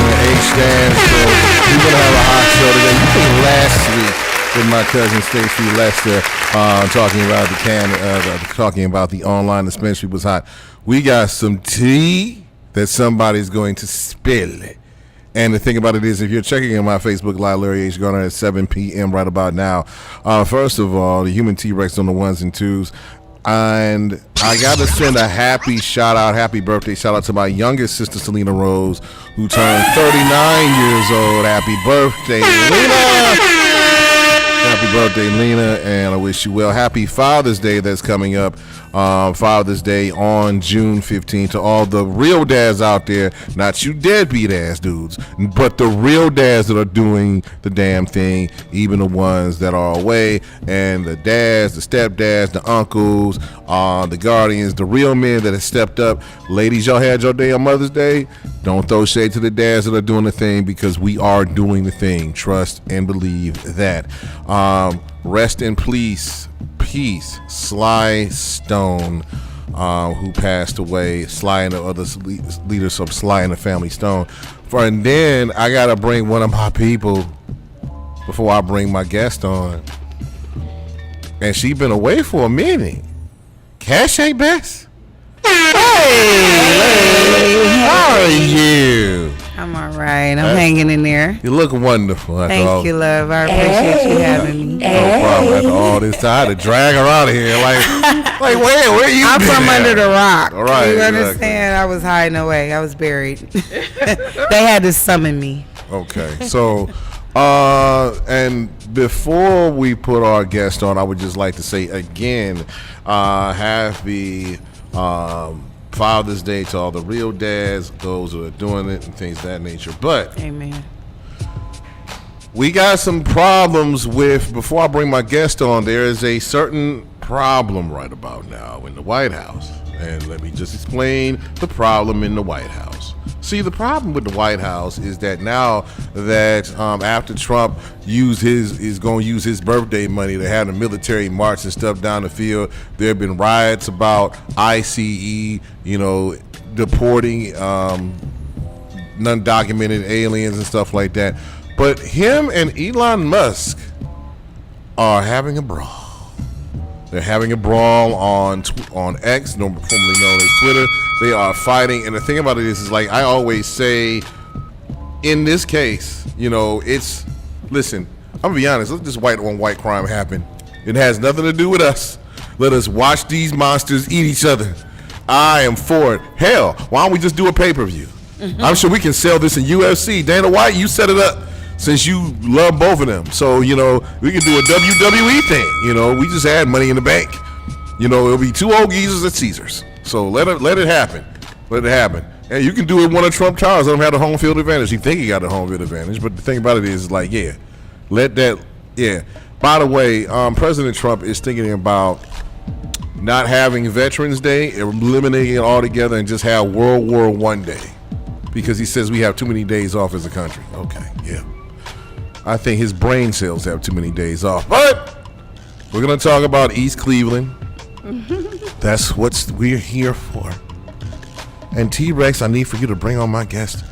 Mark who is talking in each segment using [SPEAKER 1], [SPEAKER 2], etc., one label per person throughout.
[SPEAKER 1] H-Dance. So we're going to have a hot show today. You think last week with my cousin Stacey Lester talking about the online dispensary was hot. We got some tea that somebody's going to spill. And the thing about it is, if you're checking in my Facebook Live, Larry H. Gardner at 7 p.m. right about now, first of all, the human T-Rex on the ones and twos. And I got to send a happy birthday shout out to my youngest sister, Selena Rose, who turned 39 years old. Happy birthday, Lena! Happy birthday, Lena, and I wish you well. Happy Father's Day that's coming up. Father's Day on June 15th. To all the real dads out there, not you deadbeat ass dudes, but the real dads that are doing the damn thing, even the ones that are away, and the dads, the stepdads, the uncles, the guardians, the real men that have stepped up. Ladies, y'all had your day on Mother's Day. Don't throw shade to the dads that are doing the thing, because we are doing the thing. Trust and believe that. Rest in peace, Sly Stone, who passed away. Sly and the other leaders of Sly and the Family Stone. And then I gotta bring one of my people before I bring my guest on, and she been away for a minute. Cache Bess. Hey, how are you?
[SPEAKER 2] I'm all right. I'm hanging in there.
[SPEAKER 1] You look wonderful.
[SPEAKER 2] Thank you, love. I appreciate you having me.
[SPEAKER 1] No problem. After all this time, I had to drag her out of here. Like where you?
[SPEAKER 2] I'm from under the rock.
[SPEAKER 1] All right.
[SPEAKER 2] You understand? Exactly. I was hiding away. I was buried. They had to summon me.
[SPEAKER 1] Okay. So, and before we put our guest on, I would just like to say again, happy Father's Day to all the real dads, those who are doing it and things of that nature. But
[SPEAKER 2] amen.
[SPEAKER 1] We got some problems with, before I bring my guest on, there is a certain problem right about now in the White House. And let me just explain the problem in the White House. See, the problem with the White House is that now that after Trump is going to use his birthday money to have the military march and stuff down the field, there have been riots about ICE, deporting undocumented aliens and stuff like that. But him and Elon Musk are having a brawl. They're having a brawl on X, formerly known as Twitter. They are fighting, and the thing about it is like I always say, in this case, listen, I'm gonna be honest, let this white on white crime happen. It has nothing to do with us. Let us watch these monsters eat each other. I am for it. Hell, why don't we just do a pay-per-view? I'm sure we can sell this in UFC. Dana White, you set it up since you love both of them. So, we can do a WWE thing. We just add Money in the Bank. It'll be two old geezers at Caesars. So let it happen. Let it happen. And you can do it one of Trump Towers. Let him have the home field advantage. He think he got the home field advantage. But the thing about it is let that. By the way, President Trump is thinking about not having Veterans Day, eliminating it altogether, and just have World War I Day. Because he says we have too many days off as a country. Okay, yeah. I think his brain cells have too many days off. But we're going to talk about East Cleveland. That's what we're here for. And T-Rex, I need for you to bring on my guest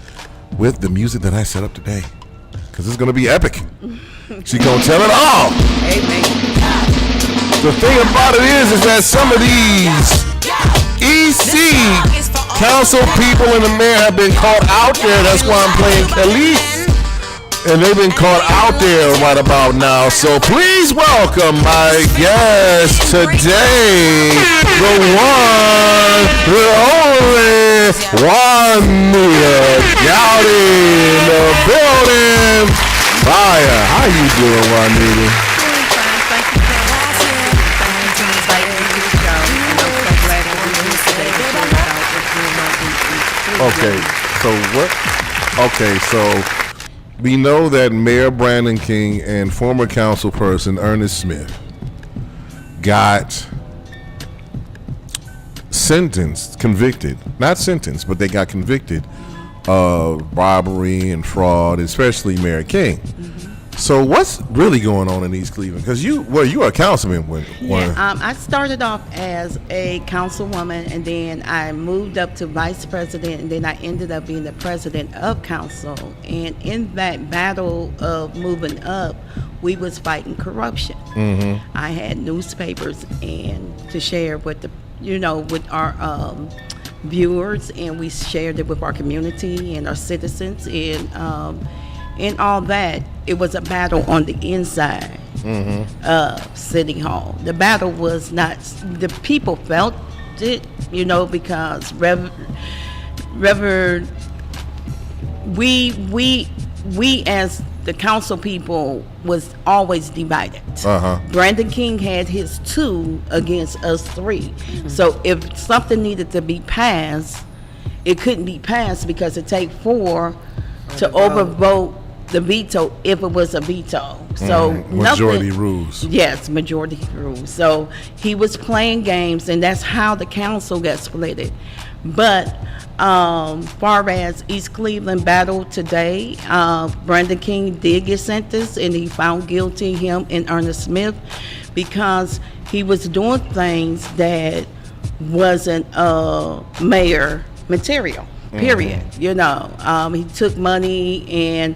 [SPEAKER 1] with the music that I set up today. Because it's going to be epic. She's going to tell it all.
[SPEAKER 2] Amen.
[SPEAKER 1] The thing about it is that some of these EC council people in the mayor have been caught out there. That's why I'm playing Khalees. And they've been caught out there right about now. So please welcome my guest today, the one, the only, Juanita Gowdy in the building. Fire. How you doing, Juanita? Okay, so we know that Mayor Brandon King and former councilperson Ernest Smith got convicted, not sentenced, but they got convicted of robbery and fraud, especially Mayor King. So what's really going on in East Cleveland? Because you are a councilman when
[SPEAKER 3] I started off as a councilwoman, and then I moved up to vice president, and then I ended up being the president of council. And in that battle of moving up, we was fighting corruption. I had newspapers and to share with with our viewers, and we shared it with our community and our citizens, and all that. It was a battle on the inside of City Hall. The battle was not, the people felt it, because we as the council people was always divided. Brandon King had his 2 against us 3. So if something needed to be passed, it couldn't be passed because it take 4 to overvote the veto if it was a veto. So
[SPEAKER 1] majority rules.
[SPEAKER 3] Yes, majority rules. So he was playing games, and that's how the council got split. But far as East Cleveland battle today, Brandon King did get sentenced, and he found guilty, him and Ernest Smith, because he was doing things that wasn't mayor material. Period. He took money and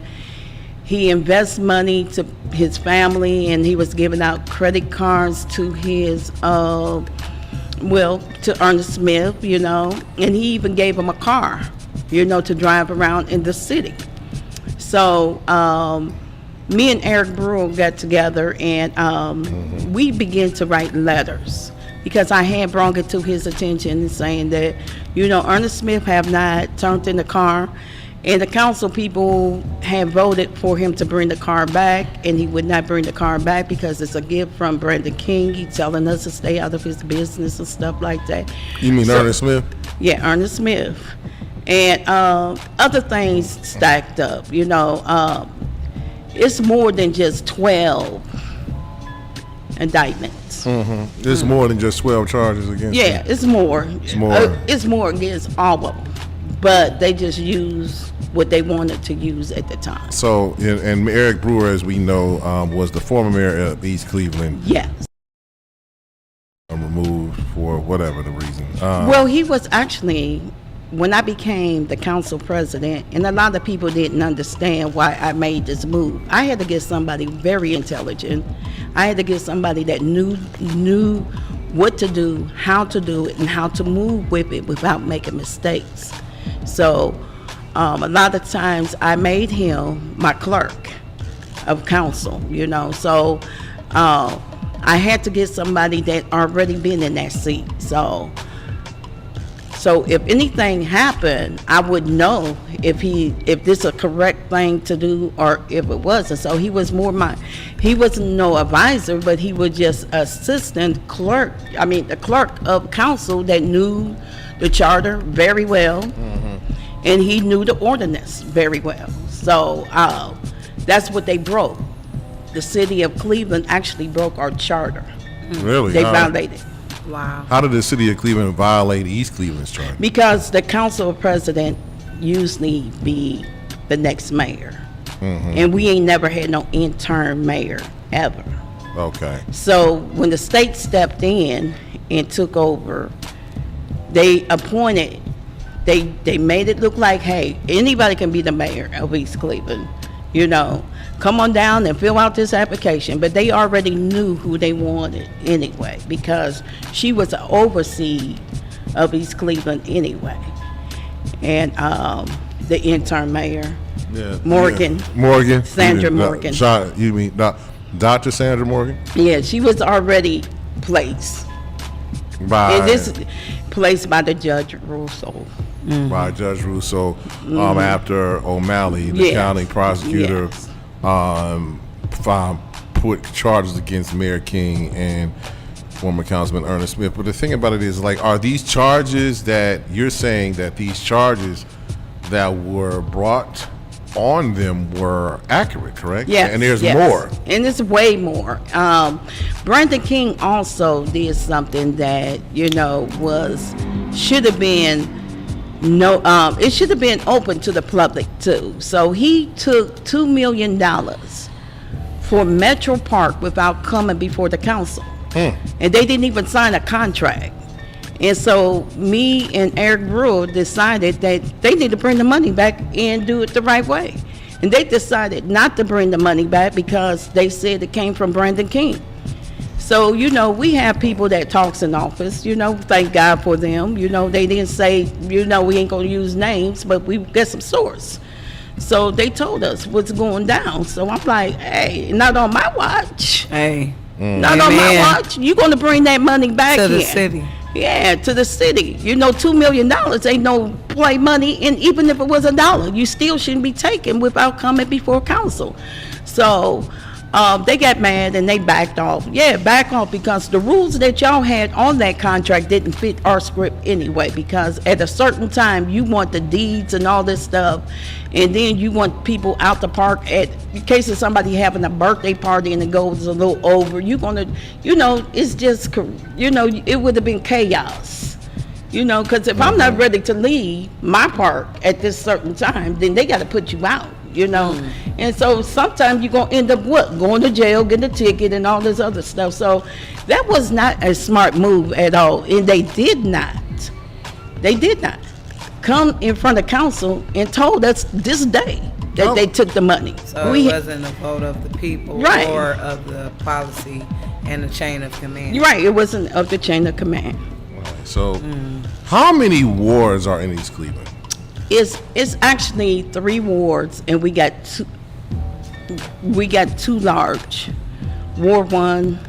[SPEAKER 3] he invests money to his family, and he was giving out credit cards to his, to Ernest Smith, and he even gave him a car, to drive around in the city. So me and Eric Brewer got together, and we began to write letters, because I had brought it to his attention and saying that, Ernest Smith have not turned in the car, and the council people have voted for him to bring the car back, and he would not bring the car back because it's a gift from Brandon King. He's telling us to stay out of his business and stuff like that.
[SPEAKER 1] You mean Ernest Smith? Yeah,
[SPEAKER 3] Ernest Smith. And other things stacked up, it's more than just 12 indictments.
[SPEAKER 1] It's more than just 12 charges against him.
[SPEAKER 3] It's more. It's more against all of them. But they just use what they wanted to use at the time.
[SPEAKER 1] So, and Eric Brewer, as we know, was the former mayor of East Cleveland.
[SPEAKER 3] Yes.
[SPEAKER 1] Removed for whatever the reason.
[SPEAKER 3] Well, he was actually, when I became the council president, and a lot of people didn't understand why I made this move. I had to get somebody very intelligent. I had to get somebody that knew what to do, how to do it, and how to move with it without making mistakes. So a lot of times I made him my clerk of council, So I had to get somebody that already been in that seat. So if anything happened, I would know if this a correct thing to do or if it wasn't. So he was he wasn't no advisor, but he was just assistant clerk. I mean, the clerk of council that knew the charter very well, and he knew the ordinance very well. So that's what they broke. The city of Cleveland actually broke our charter.
[SPEAKER 1] Really?
[SPEAKER 3] They violated.
[SPEAKER 2] Wow.
[SPEAKER 1] How did the city of Cleveland violate East Cleveland's charter?
[SPEAKER 3] Because the council president usually be the next mayor. And we ain't never had no interim mayor ever.
[SPEAKER 1] Okay.
[SPEAKER 3] So when the state stepped in and took over, they appointed, they made it look like, hey, anybody can be the mayor of East Cleveland. Come on down and fill out this application. But they already knew who they wanted anyway, because she was an overseer of East Cleveland anyway. And the interim mayor, Morgan.
[SPEAKER 1] Morgan.
[SPEAKER 3] Sandra Morgan.
[SPEAKER 1] You mean Dr. Sandra Morgan?
[SPEAKER 3] Yeah, she was already placed. And this placed by the Judge Russo.
[SPEAKER 1] By Judge Russo, after O'Malley, the county prosecutor, put charges against Mayor King and former Councilman Ernest Smith. But the thing about it is, are these charges that you're saying that these charges that were brought on them were accurate, correct?
[SPEAKER 3] Yes.
[SPEAKER 1] And there's more.
[SPEAKER 3] And it's way more. Brandon King also did something that, should have been it should have been open to the public too. So he took $2 million for Metro Park without coming before the council. And they didn't even sign a contract. And so me and Eric Brewer decided that they need to bring the money back and do it the right way. And they decided not to bring the money back because they said it came from Brandon King. So, you know, we have people that talks in office, you know, thank God for them. You know, they didn't say, you know, we ain't gonna use names, but we get some source. So they told us what's going down. So I'm like, hey, not on my watch.
[SPEAKER 2] Hey.
[SPEAKER 3] Not on my
[SPEAKER 2] Amen.
[SPEAKER 3] watch. You're gonna bring that money back
[SPEAKER 2] To the
[SPEAKER 3] in.
[SPEAKER 2] city.
[SPEAKER 3] Yeah, to the city. You know, $2 million ain't no play money, and even if it was $1, you still shouldn't be taken without coming before council. So they got mad and they backed off. Yeah, back off because the rules that y'all had on that contract didn't fit our script anyway, because at a certain time you want the deeds and all this stuff, and then you want people out the park in case of somebody having a birthday party and it goes a little over. You're gonna, you know, it's just, you know, it would have been chaos. You know, because if I'm not ready to leave my park at this certain time, then they got to put you out. You know, and so sometimes you're gonna end up going to jail, getting a ticket, and all this other stuff. So that was not a smart move at all, and they did not come in front of council and told us this day that they took the money.
[SPEAKER 2] So it wasn't a vote of the people,
[SPEAKER 3] Right.
[SPEAKER 2] or of the policy and the chain of command.
[SPEAKER 3] Right, it wasn't of the chain of command.
[SPEAKER 1] So, how many wards are in East Cleveland?
[SPEAKER 3] It's actually 3 wards, and we got two large. Ward 1,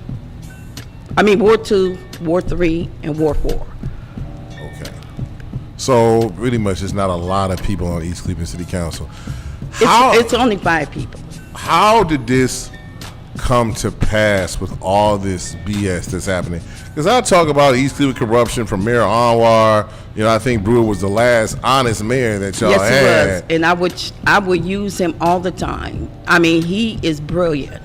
[SPEAKER 3] Ward 2, Ward 3, and Ward 4.
[SPEAKER 1] Okay. So, pretty much, there's not a lot of people on East Cleveland City Council.
[SPEAKER 3] It's only 5 people.
[SPEAKER 1] How did this come to pass with all this BS that's happening? Because I talk about East Cleveland corruption from Mayor Anwar. You know, I think Brewer was the last honest mayor that y'all had.
[SPEAKER 3] Yes, he was, and I would use him all the time. I mean, he is brilliant.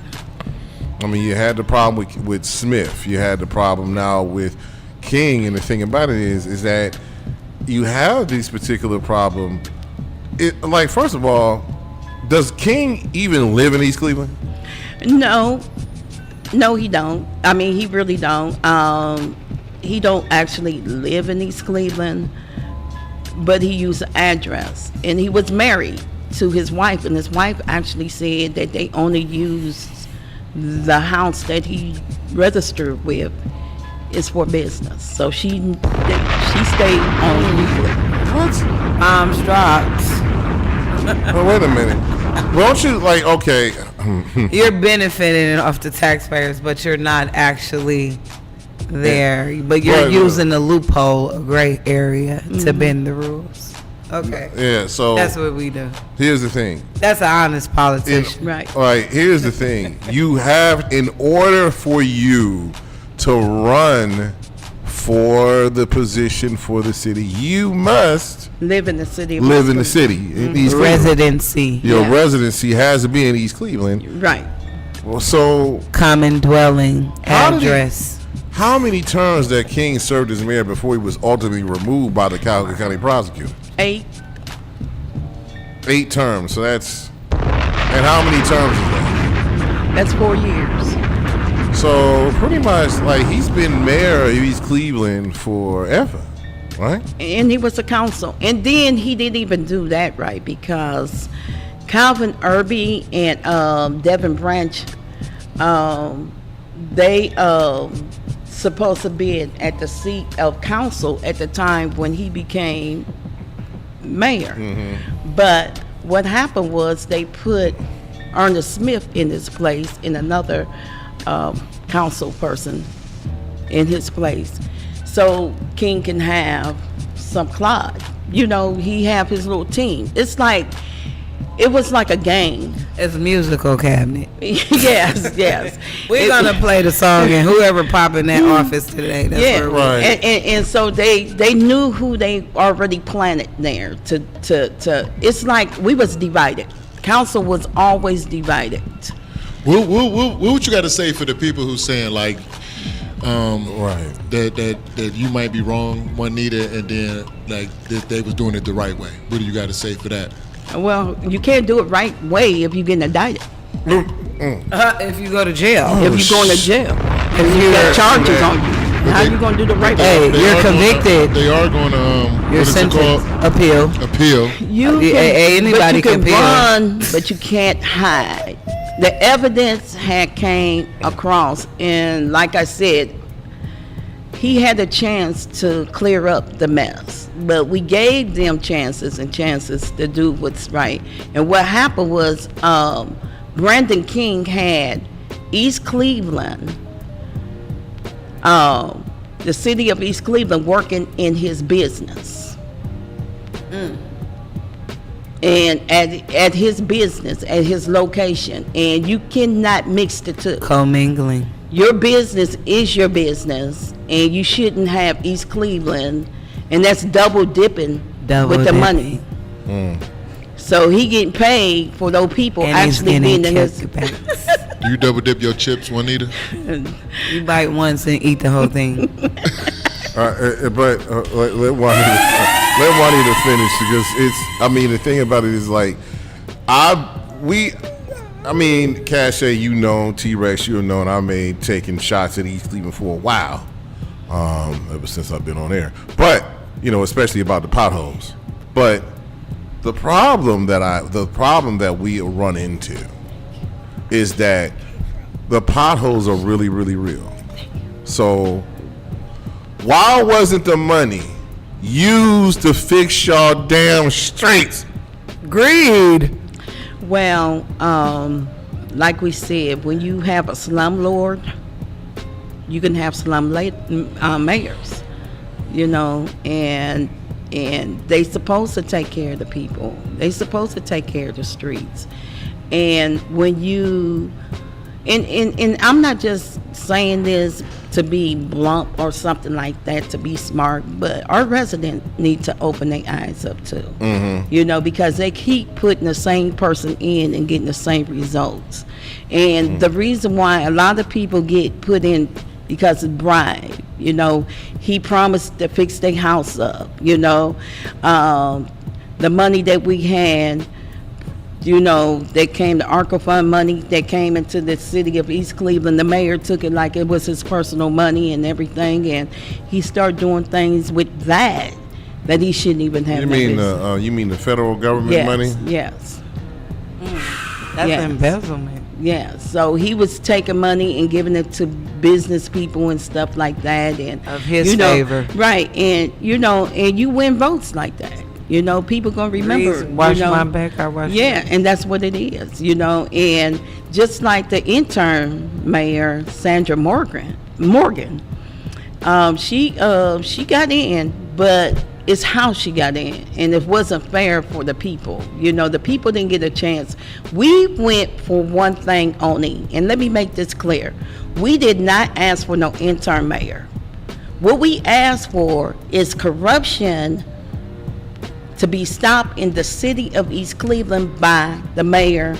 [SPEAKER 1] I mean, you had the problem with Smith. You had the problem now with King, and the thing about it is that you have this particular problem. Like, first of all, does King even live in East Cleveland?
[SPEAKER 3] No, he don't. I mean, he really don't. He don't actually live in East Cleveland, but he used an address, and he was married to his wife, and his wife actually said that they only used the house that he registered with is for business. So she stayed on Euclid.
[SPEAKER 1] What?
[SPEAKER 2] Arms dropped.
[SPEAKER 1] Well, wait a minute. Won't you, like, okay.
[SPEAKER 2] You're benefiting off the taxpayers, but you're not actually there. But you're
[SPEAKER 1] Right,
[SPEAKER 2] using the loophole, a gray area, to bend the rules. Okay.
[SPEAKER 1] Yeah, so
[SPEAKER 2] That's what we do.
[SPEAKER 1] here's the thing.
[SPEAKER 2] That's an honest politician.
[SPEAKER 3] Right.
[SPEAKER 1] All right, here's the thing. You have, in order for you to run for the position for the city, you must
[SPEAKER 3] Live in the city. Of
[SPEAKER 1] live in the
[SPEAKER 3] East
[SPEAKER 1] city. In East Cleveland.
[SPEAKER 2] Residency.
[SPEAKER 1] Your
[SPEAKER 3] Yeah.
[SPEAKER 1] residency has to be in East Cleveland.
[SPEAKER 3] Cleveland. Right.
[SPEAKER 1] Well, so
[SPEAKER 2] Common dwelling
[SPEAKER 1] How did he-
[SPEAKER 2] address.
[SPEAKER 1] how many terms that King served as mayor before he was ultimately removed by the Cowley County prosecutor?
[SPEAKER 3] 8.
[SPEAKER 1] 8 terms. So that's, and how many terms is that?
[SPEAKER 3] That's 4 years.
[SPEAKER 1] So pretty much, like, he's been mayor of East Cleveland forever, right?
[SPEAKER 3] And he was a council. And then he didn't even do that right, because Calvin Irby and Devin Branch, they supposed to be at the seat of council at the time when he became mayor. But what happened was they put Ernest Smith in his place, and another council person in his place, so King can have some clout. You know, he have his little team. It's like, it was like a game.
[SPEAKER 2] It's musical cabinet.
[SPEAKER 3] yes.
[SPEAKER 2] We're gonna play the song, and whoever pop in that office today, that's
[SPEAKER 3] Yeah,
[SPEAKER 2] where we
[SPEAKER 1] Right.
[SPEAKER 3] and so they knew who they already planted there to it's like we was divided. Council was always divided.
[SPEAKER 4] What you got to say for the people who saying, like,
[SPEAKER 1] Right.
[SPEAKER 4] that you might be wrong, Juanita, and then like that they was doing it the right way? What do you got to say for that?
[SPEAKER 3] Well, you can't do it right way if you get indicted.
[SPEAKER 2] If you go to jail.
[SPEAKER 3] if you're going to jail.
[SPEAKER 2] If
[SPEAKER 3] You got
[SPEAKER 2] you're,
[SPEAKER 3] charges on you. How you going to do the right
[SPEAKER 2] Hey,
[SPEAKER 3] thing?
[SPEAKER 2] you're convicted.
[SPEAKER 4] They are going to
[SPEAKER 2] your
[SPEAKER 4] what is it called?
[SPEAKER 2] sentence appeal.
[SPEAKER 4] Appeal.
[SPEAKER 3] You
[SPEAKER 2] Yeah,
[SPEAKER 3] can,
[SPEAKER 2] anybody
[SPEAKER 3] but you
[SPEAKER 2] can
[SPEAKER 3] can
[SPEAKER 2] appeal.
[SPEAKER 3] run, but you can't hide. The evidence had came across, and like I said, he had a chance to clear up the mess, but we gave them chances and chances to do what's right. And what happened was, Brandon King had East Cleveland, the city of East Cleveland, working in his business. And at his business, at his location, and you cannot mix the two.
[SPEAKER 2] Commingling.
[SPEAKER 3] Your business is your business, and you shouldn't have East Cleveland, and that's double dipping with the money. So he getting paid for those people
[SPEAKER 2] And he's
[SPEAKER 3] actually
[SPEAKER 2] getting
[SPEAKER 3] being in his.
[SPEAKER 2] kickbacks.
[SPEAKER 4] Do you double dip your chips, Juanita?
[SPEAKER 2] You bite once and eat the whole thing.
[SPEAKER 1] But let Juanita finish, because it's. I mean, the thing about it is like, Cache, you know, T-Rex, you know, and I made taking shots at East Cleveland for a while, ever since I've been on air. But you know, especially about the potholes. But the problem that we run into is that the potholes are really, really real. So why wasn't the money used to fix y'all damn streets?
[SPEAKER 2] Greed.
[SPEAKER 3] Well, like we said, when you have a slumlord, you can have mayors, you know, and they supposed to take care of the people. They supposed to take care of the streets. And when you, and I'm not just saying this to be blunt or something like that, to be smart, but our residents need to open their eyes up too. You know, because they keep putting the same person in and getting the same results. And the reason why a lot of people get put in because of bribe, you know, he promised to fix their house up, you know, the money that we had, you know, that came, the ARCA fund money that came into the city of East Cleveland, the mayor took it like it was his personal money and everything, and he started doing things with that he shouldn't even have.
[SPEAKER 1] You mean the federal government money?
[SPEAKER 3] Yes.
[SPEAKER 2] That's
[SPEAKER 3] Yes.
[SPEAKER 2] embezzlement.
[SPEAKER 3] Yeah, so he was taking money and giving it to business people and stuff like that, and
[SPEAKER 2] Of his
[SPEAKER 3] you know,
[SPEAKER 2] favor.
[SPEAKER 3] right? And you know, and you win votes like that. You know, people gonna remember.
[SPEAKER 2] Watch
[SPEAKER 3] you know,
[SPEAKER 2] my back, I watch
[SPEAKER 3] yeah,
[SPEAKER 2] yours.
[SPEAKER 3] and that's what it is. You know, and just like the intern mayor Sandra Morgan, she got in, but it's how she got in, and it wasn't fair for the people. You know, the people didn't get a chance. We went for one thing only, and let me make this clear. We did not ask for no intern mayor. What we asked for is corruption to be stopped in the city of East Cleveland by the mayor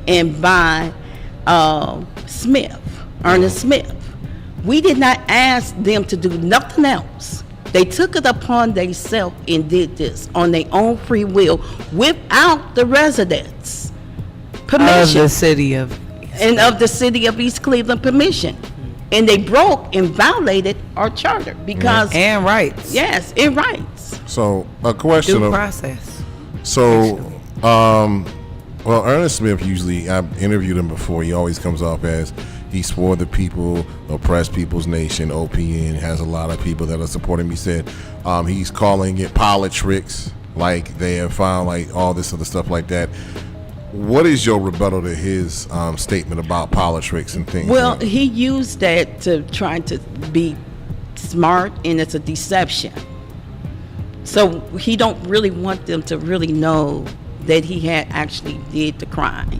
[SPEAKER 3] and by Ernest Smith. We did not ask them to do nothing else. They took it upon themselves and did this on their own free will without the residents' permission.
[SPEAKER 2] Of the city of.
[SPEAKER 3] And of the city of East Cleveland permission. And they broke and violated our charter because,
[SPEAKER 2] And rights.
[SPEAKER 3] yes, it rights.
[SPEAKER 1] So a question
[SPEAKER 2] Due
[SPEAKER 1] of
[SPEAKER 2] process.
[SPEAKER 1] so, well, Ernest Smith usually, I've interviewed him before. He always comes off as he's for the people, oppressed people's nation, OPN, has a lot of people that are supporting him. He said he's calling it politics, like they have found like all this other stuff like that. What is your rebuttal to his statement about politics and things?
[SPEAKER 3] Well,
[SPEAKER 1] like that?
[SPEAKER 3] he used that to try to be smart, and it's a deception. So he don't really want them to really know that he had actually did the crime.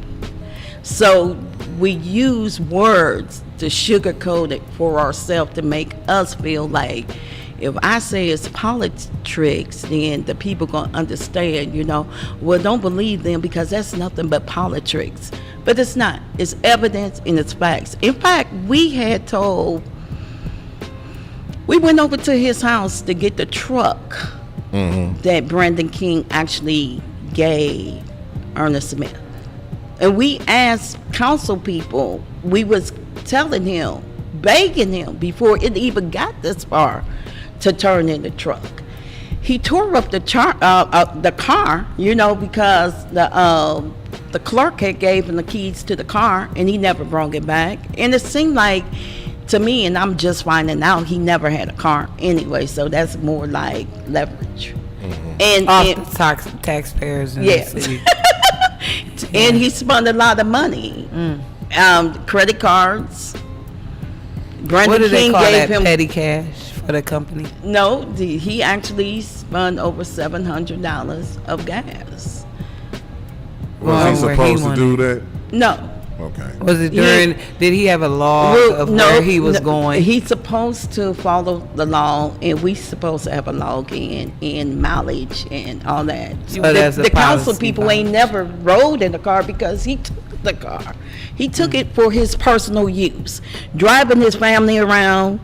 [SPEAKER 3] So we use words to sugarcoat it for ourselves to make us feel like if I say it's politics, then the people gonna understand, you know. Well, don't believe them because that's nothing but politics. But it's not. It's evidence and it's facts. In fact, we went over to his house to get the truck that Brandon King actually gave Ernest Smith. And we asked council people, we was telling him, begging him before it even got this far to turn in the truck. He tore up the car, you know, because the clerk had gave him the keys to the car and he never brought it back. And it seemed like to me, and I'm just finding out, he never had a car anyway, so that's more like leverage. And
[SPEAKER 2] Off the taxpayers in
[SPEAKER 3] Yes.
[SPEAKER 2] the city.
[SPEAKER 3] and he spent a lot of money, credit cards. Brandon
[SPEAKER 2] What do they
[SPEAKER 3] King
[SPEAKER 2] call
[SPEAKER 3] gave
[SPEAKER 2] that?
[SPEAKER 3] him
[SPEAKER 2] Petty cash for the company?
[SPEAKER 3] no. He actually spent over $700 of gas.
[SPEAKER 1] Was he
[SPEAKER 2] where he
[SPEAKER 1] supposed to
[SPEAKER 2] wanted-
[SPEAKER 1] do that?
[SPEAKER 3] No.
[SPEAKER 1] Okay.
[SPEAKER 2] Was it during? Did he have a log of where he was going?
[SPEAKER 3] He's supposed to follow the law, and we supposed to have a log in mileage and all that.
[SPEAKER 2] So that's a
[SPEAKER 3] the council
[SPEAKER 2] policy
[SPEAKER 3] people ain't never rode in the car because he took the car. He took it for his personal use, driving his family around,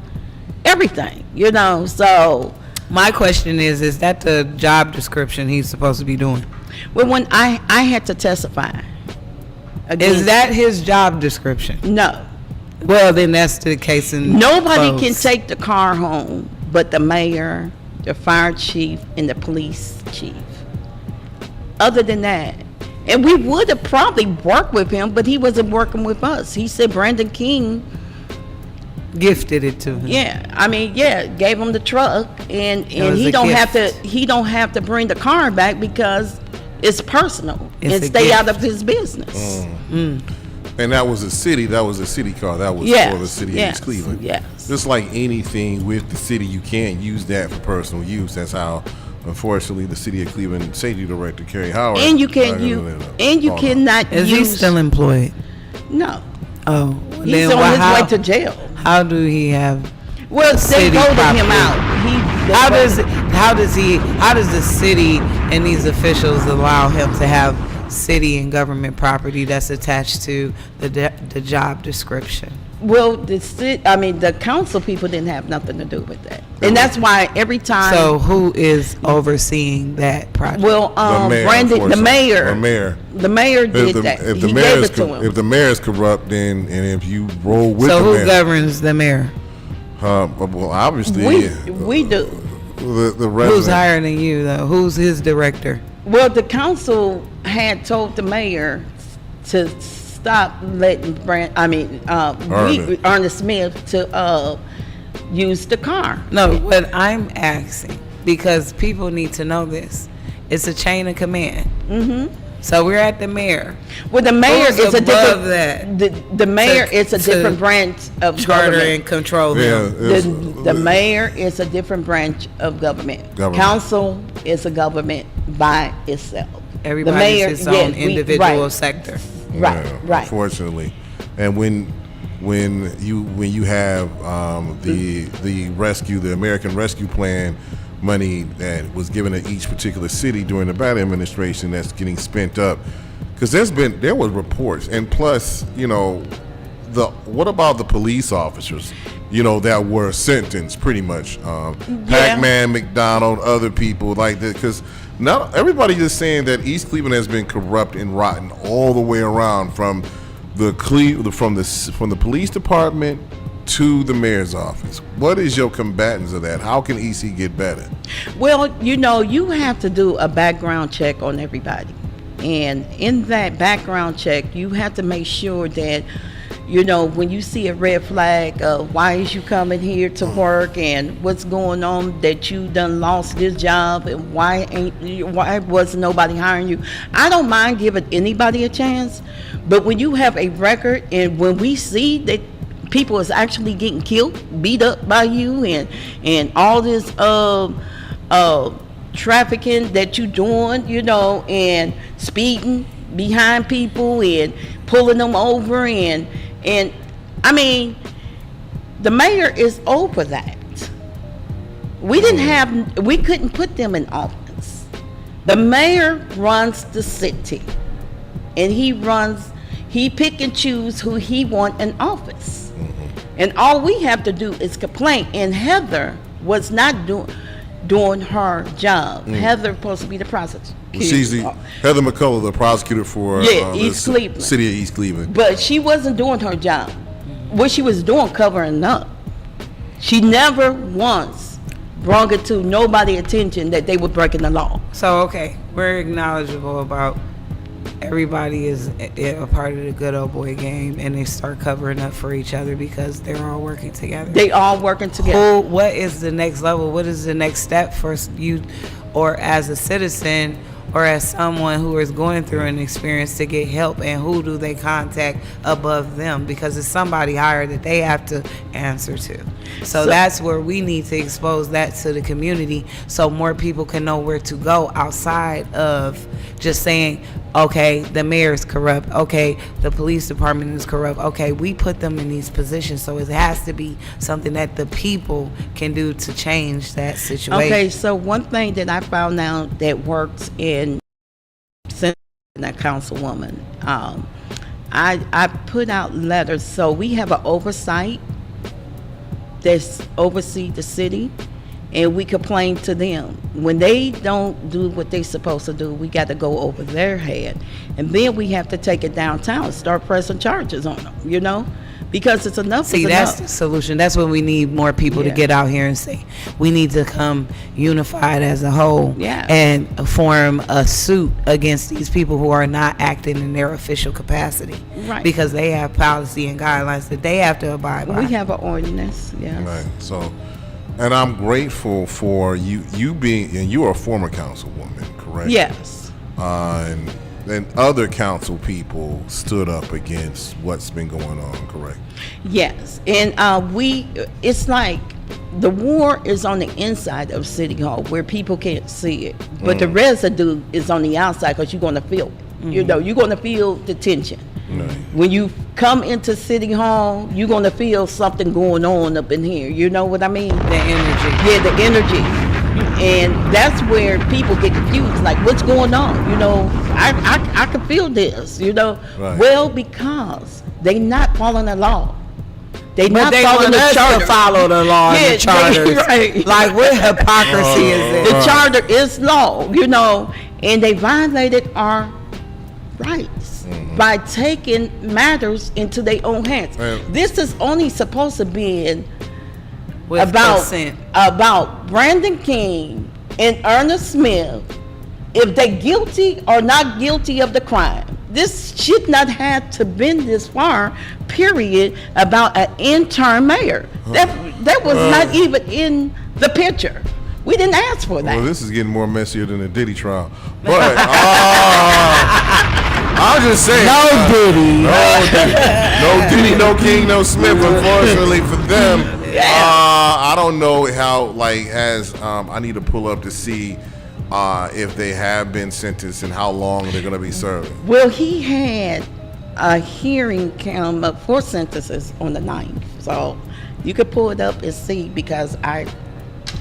[SPEAKER 3] everything, you know. So,
[SPEAKER 2] My question is that the job description he's supposed to be doing?
[SPEAKER 3] well, when I had to testify. Again,
[SPEAKER 2] Is that his job description?
[SPEAKER 3] no?
[SPEAKER 2] Well, then that's the case in
[SPEAKER 3] Nobody can
[SPEAKER 2] close.
[SPEAKER 3] take the car home but the mayor, the fire chief, and the police chief. Other than that, and we would have probably worked with him, but he wasn't working with us. He said Brandon King,
[SPEAKER 2] Gifted it to him.
[SPEAKER 3] gave him the truck, and
[SPEAKER 2] was
[SPEAKER 3] he
[SPEAKER 2] a
[SPEAKER 3] don't have
[SPEAKER 2] gift.
[SPEAKER 3] to bring the car back because it's personal
[SPEAKER 2] It's
[SPEAKER 3] and
[SPEAKER 2] a
[SPEAKER 3] stay out
[SPEAKER 2] gift.
[SPEAKER 3] of his business.
[SPEAKER 1] And that was a city car. That was
[SPEAKER 3] Yes,
[SPEAKER 1] for the city
[SPEAKER 3] yes,
[SPEAKER 1] of East Cleveland.
[SPEAKER 3] yes.
[SPEAKER 1] Just like anything with the city, you can't use that for personal use. That's how, unfortunately, the city of Cleveland safety director Kerry Howard.
[SPEAKER 3] And you can't cannot
[SPEAKER 2] Is he
[SPEAKER 3] use.
[SPEAKER 2] still employed?
[SPEAKER 3] No,
[SPEAKER 2] Oh,
[SPEAKER 3] he's
[SPEAKER 2] then
[SPEAKER 3] on his
[SPEAKER 2] how,
[SPEAKER 3] way to jail.
[SPEAKER 2] how do he have?
[SPEAKER 3] Well, they
[SPEAKER 2] City
[SPEAKER 3] voted him
[SPEAKER 2] property.
[SPEAKER 3] out.
[SPEAKER 2] How does the city and these officials allow him to have city and government property that's attached to the job description?
[SPEAKER 3] Well, the council people didn't have nothing to do with that, and that's why every time.
[SPEAKER 2] So who is overseeing that project?
[SPEAKER 3] well, Brandon, the mayor did that.
[SPEAKER 1] If
[SPEAKER 3] He
[SPEAKER 1] the
[SPEAKER 3] gave
[SPEAKER 1] mayor
[SPEAKER 3] it to him.
[SPEAKER 1] if the mayor is corrupt, then and if you roll with
[SPEAKER 2] So
[SPEAKER 1] the
[SPEAKER 2] who
[SPEAKER 1] mayor,
[SPEAKER 2] governs the mayor?
[SPEAKER 1] well, obviously
[SPEAKER 3] we do.
[SPEAKER 1] the
[SPEAKER 2] Who's
[SPEAKER 1] resident.
[SPEAKER 2] higher than you though? Who's his director?
[SPEAKER 3] Well, the council had told the mayor to stop letting Ernest Smith to use the car.
[SPEAKER 2] No, what I'm asking, because people need to know this, it's a chain of command. Mm-hmm. So we're at the mayor.
[SPEAKER 3] Well, the mayor
[SPEAKER 2] Who's
[SPEAKER 3] is a
[SPEAKER 2] above
[SPEAKER 3] different.
[SPEAKER 2] that?
[SPEAKER 3] The mayor is a
[SPEAKER 2] To
[SPEAKER 3] different branch of
[SPEAKER 2] Charter
[SPEAKER 3] government.
[SPEAKER 2] and control
[SPEAKER 1] Yeah,
[SPEAKER 2] him.
[SPEAKER 3] The mayor is a different branch of government. Council is a government by itself.
[SPEAKER 2] Everybody's
[SPEAKER 3] mayor-
[SPEAKER 2] his
[SPEAKER 3] yes,
[SPEAKER 2] own
[SPEAKER 3] we-
[SPEAKER 2] individual
[SPEAKER 3] right.
[SPEAKER 2] sector.
[SPEAKER 3] Right,
[SPEAKER 1] Yeah,
[SPEAKER 3] right.
[SPEAKER 1] Unfortunately, and when you have the American Rescue Plan money that was given to each particular city during the Biden administration that's getting spent up, because there was reports, and plus what about the police officers that were sentenced pretty much, Pac-Man, McDonald, other people like that, because not everybody is saying that East Cleveland has been corrupt and rotten all the way around from the police department to the mayor's office. What is your combatants of that? How can EC get better?
[SPEAKER 3] Well, you have to do a background check on everybody. And in that background check, you have to make sure that, when you see a red flag, why is you coming here to work and what's going on, that you done lost this job and why was nobody hiring you. I don't mind giving anybody a chance, but when you have a record and when we see that people is actually getting killed, beat up by you, and all this trafficking that you doing, and speeding behind people and pulling them over, and I mean, the mayor is over that. We couldn't put them in office. The mayor runs the city, and he pick and choose who he want in office. And all we have to do is complain. And Heather was not doing her job. Heather supposed to be the
[SPEAKER 1] She's the Heather McCullough, the prosecutor for
[SPEAKER 3] East
[SPEAKER 1] the
[SPEAKER 3] Cleveland.
[SPEAKER 1] city of East Cleveland.
[SPEAKER 3] But she wasn't doing her job. What she was doing, covering up. She never once brought it to nobody's attention that they were breaking the law.
[SPEAKER 2] So, okay, we're acknowledgeable about everybody is a part of the good old boy game, and they start covering up for each other because they're all working together.
[SPEAKER 3] They all working together.
[SPEAKER 2] What is the next level? What is the next step for you, or as a citizen, or as someone who is going through an experience to get help, and who do they contact above them? Because it's somebody higher that they have to answer to. So that's where we need to expose that to the community so more people can know where to go outside of just saying, okay, the mayor is corrupt, okay, the police department is corrupt, okay, we put them in these positions, so it has to be something that the people can do to change that situation.
[SPEAKER 3] Okay, so one thing that I found out that works in since a councilwoman, I put out letters. So we have an oversight that's oversee the city, and we complain to them. When they don't do what they're supposed to do, we got to go over their head. And then we have to take it downtown and start pressing charges on them, you know? Because it's enough.
[SPEAKER 2] See, that's the solution. That's what we need more people to get out here and say. We need to come unified as a whole and form a suit against these people who are not acting in their official capacity.
[SPEAKER 3] Right.
[SPEAKER 2] Because they have policy and guidelines that they have to abide by.
[SPEAKER 3] We have an ordinance, yes.
[SPEAKER 1] Right. So, and I'm grateful for you being, and you are a former councilwoman, correct?
[SPEAKER 3] Yes.
[SPEAKER 1] And other council people stood up against what's been going on, correct?
[SPEAKER 3] Yes. And it's like the war is on the inside of City Hall where people can't see it. But the residue is on the outside because you're going to feel it. You know, you're going to feel the tension.
[SPEAKER 1] Right.
[SPEAKER 3] When you come into City Hall, you're going to feel something going on up in here. You know what I mean?
[SPEAKER 2] The energy.
[SPEAKER 3] Yeah, the energy. And that's where people get confused, like, what's going on? You know, I can feel this, you know.
[SPEAKER 1] Right.
[SPEAKER 3] Well, because they not following the law. They
[SPEAKER 2] But
[SPEAKER 3] not
[SPEAKER 2] they
[SPEAKER 3] following
[SPEAKER 2] want
[SPEAKER 3] the
[SPEAKER 2] us
[SPEAKER 3] charter.
[SPEAKER 2] to follow the law and the charters.
[SPEAKER 3] Right.
[SPEAKER 2] Like, what hypocrisy is
[SPEAKER 3] The
[SPEAKER 2] this?
[SPEAKER 3] charter is law, you know, and they violated our rights by taking matters into their own hands. This is only supposed to be
[SPEAKER 2] With consent.
[SPEAKER 3] about Brandon King and Ernest Smith, if they guilty or not guilty of the crime. This should not have to been this far, period, about an intern mayor. That was not even in the picture. We didn't ask for that.
[SPEAKER 1] Well, this is getting more messier than the Diddy trial. But I'll just say, no Diddy, no King, no Smith. Unfortunately for them, I don't know how. I need to pull up to see if they have been sentenced and how long they're going to be serving.
[SPEAKER 3] Well, he had a hearing come up for sentences on the 9th, so you could pull it up and see because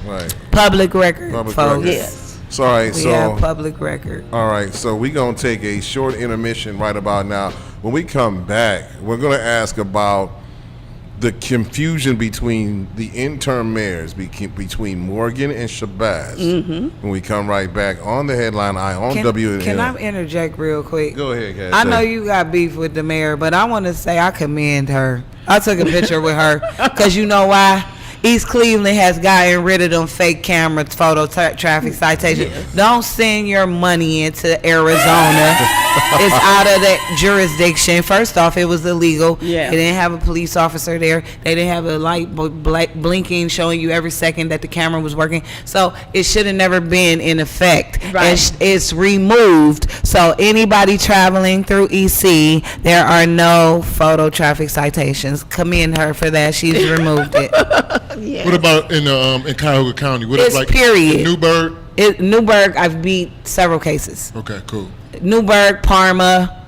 [SPEAKER 1] Right.
[SPEAKER 2] Public record,
[SPEAKER 1] Public
[SPEAKER 2] folks.
[SPEAKER 1] record.
[SPEAKER 3] Yes.
[SPEAKER 1] So, all right,
[SPEAKER 2] We
[SPEAKER 1] so
[SPEAKER 2] have public record.
[SPEAKER 1] all right, so we're gonna take a short intermission right about now. When we come back, we're gonna ask about the confusion between the interim mayors, between Morgan and Shabazz. When we come right back on the Headline Eye on WNL.
[SPEAKER 2] Can I interject real quick?
[SPEAKER 1] Go ahead, Cass.
[SPEAKER 2] I know you got beef with the mayor, but I want to say I commend her. I took a picture with her because you know why? East Cleveland has gotten rid of them fake camera photo traffic citations.
[SPEAKER 3] Yes.
[SPEAKER 2] Don't send your money into Arizona. It's out of that jurisdiction. First off, it was illegal.
[SPEAKER 3] Yeah.
[SPEAKER 2] They didn't have a police officer there. They didn't have a light blinking showing you every second that the camera was working. So it should have never been in effect.
[SPEAKER 3] Right.
[SPEAKER 2] It's removed. So anybody traveling through EC, there are no photo traffic citations. Commend her for that. She's removed it.
[SPEAKER 3] Yeah.
[SPEAKER 4] What about in Cuyahoga County? What
[SPEAKER 2] It's period.
[SPEAKER 4] in Newburgh?
[SPEAKER 2] Newburgh, I've beat several cases.
[SPEAKER 4] Okay, cool.
[SPEAKER 2] Newburgh, Parma,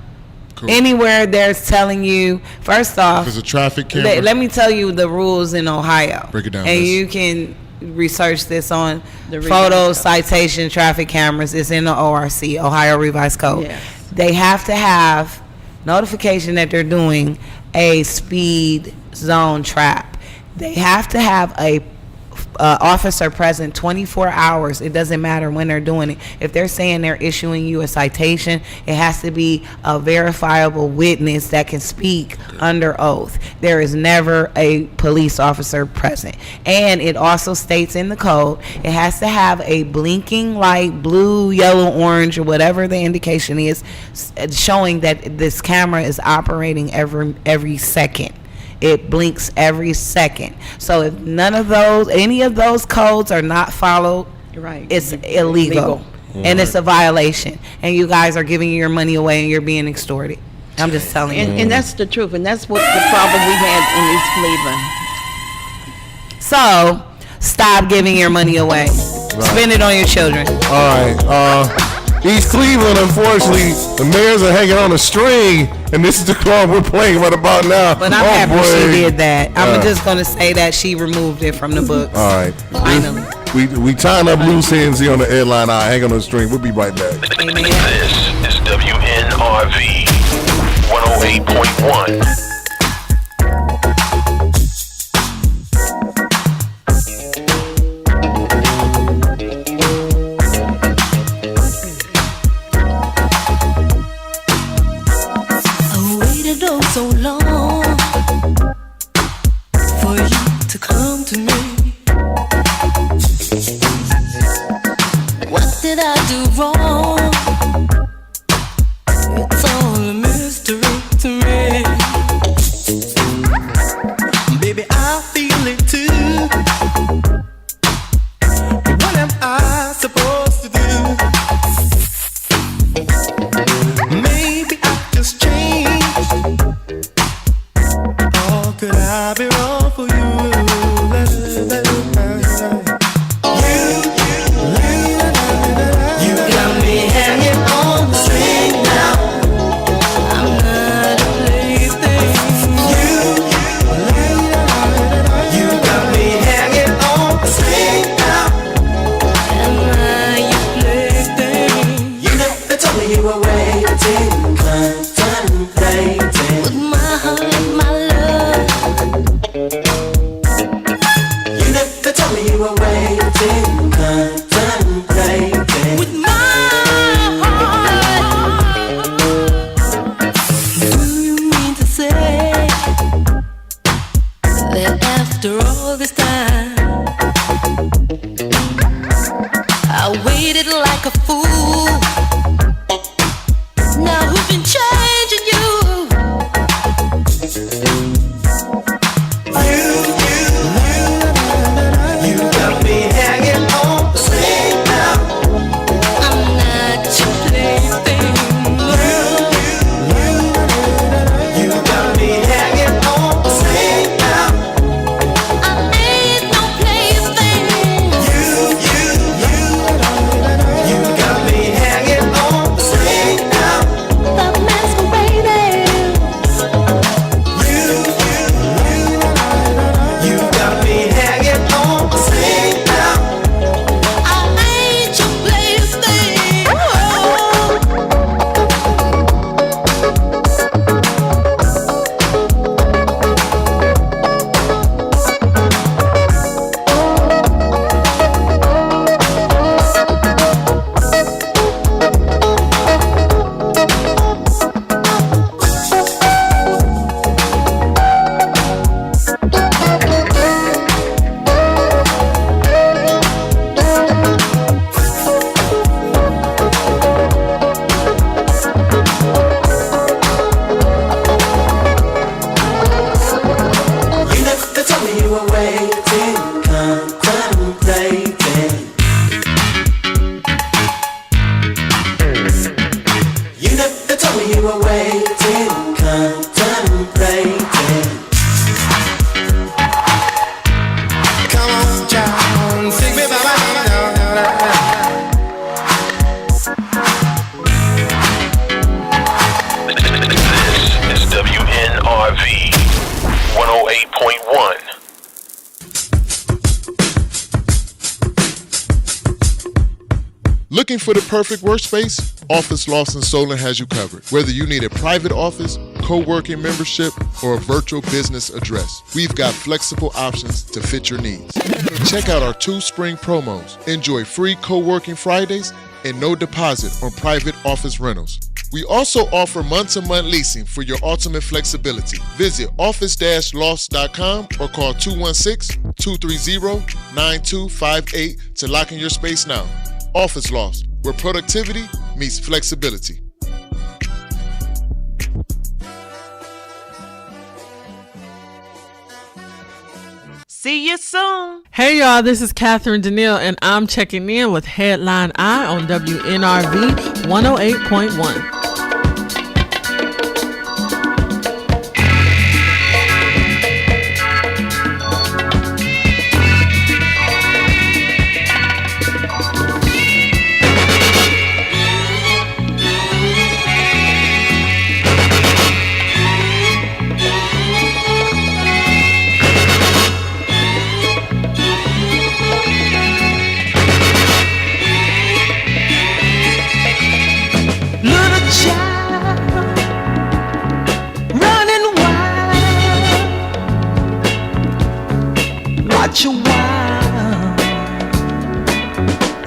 [SPEAKER 4] Cool.
[SPEAKER 2] anywhere there's telling you, first off,
[SPEAKER 4] If it's a traffic camera.
[SPEAKER 2] let me tell you the rules in Ohio.
[SPEAKER 4] Break it down,
[SPEAKER 2] And
[SPEAKER 4] miss.
[SPEAKER 2] you can research this on
[SPEAKER 3] The
[SPEAKER 2] photo
[SPEAKER 3] revised
[SPEAKER 2] citation traffic cameras. It's in the ORC, Ohio Revised Code.
[SPEAKER 3] Yes.
[SPEAKER 2] They have to have notification that they're doing a speed zone trap. They have to have a officer present 24 hours. It doesn't matter when they're doing it. If they're saying they're issuing you a citation, it has to be a verifiable witness that can speak under oath. There is never a police officer present. And it also states in the code, it has to have a blinking light, blue, yellow, orange, or whatever the indication is, showing that this camera is operating every second. It blinks every second. So if any of those codes are not followed,
[SPEAKER 3] Right.
[SPEAKER 2] it's illegal. And it's a violation. And you guys are giving your money away and you're being extorted. I'm just telling you.
[SPEAKER 3] And that's the truth, and that's what the problem we had in East Cleveland.
[SPEAKER 2] So stop giving your money away. Spend it on your children.
[SPEAKER 1] All right. East Cleveland, unfortunately, the Mares are hanging on a string, and this is the song we're playing right about now.
[SPEAKER 2] But I'm happy she did that. I'm just going to say that she removed it from the books.
[SPEAKER 1] All right.
[SPEAKER 2] Finally.
[SPEAKER 1] We tying up loose ends here on the headline. I hang on the string. We'll be right back.
[SPEAKER 2] Amen.
[SPEAKER 5] This is WNRV 108.1.
[SPEAKER 6] So long for you to come to me. What did I do wrong? It's all a mystery to me. Baby, I feel it too. What am I supposed to do? Maybe I just changed. Could I be wrong for you? You got me hanging on the string now. I'm not a plaything. You got me hanging on the string now. Am I your plaything? You never told me you were waiting, contemplating with my heart, my love. You never told me you were waiting, contemplating with my heart. Do you mean to say that after all this time I waited like a fool? Now who's been changing you? You got me hanging on the string now. I'm not your plaything. You got me hanging on the string now. I ain't no plaything. You got me hanging on the string now. The masquerading. You got me hanging on the string now. I ain't your plaything. You never told me you were waiting, contemplating. You never told me you were waiting, contemplating. Come on, child, sing me bye.
[SPEAKER 5] This is WNRV 108.1.
[SPEAKER 4] Looking for the perfect workspace? Office Lawson Solon has you covered. Whether you need a private office co-working membership, or a virtual business address. We've got flexible options to fit your needs. Check out our 2 spring promos. Enjoy free co-working Fridays and no deposit on private office rentals. We also offer month-to-month leasing for your ultimate flexibility. Visit office-lost.com or call 216-230-9258 to lock in your space now. Office Lost, where productivity meets flexibility.
[SPEAKER 7] See you soon.
[SPEAKER 8] Hey y'all, this is Catherine Danielle, and I'm checking in with Headline Eye on WNRV 108.1.
[SPEAKER 6] Watch a while,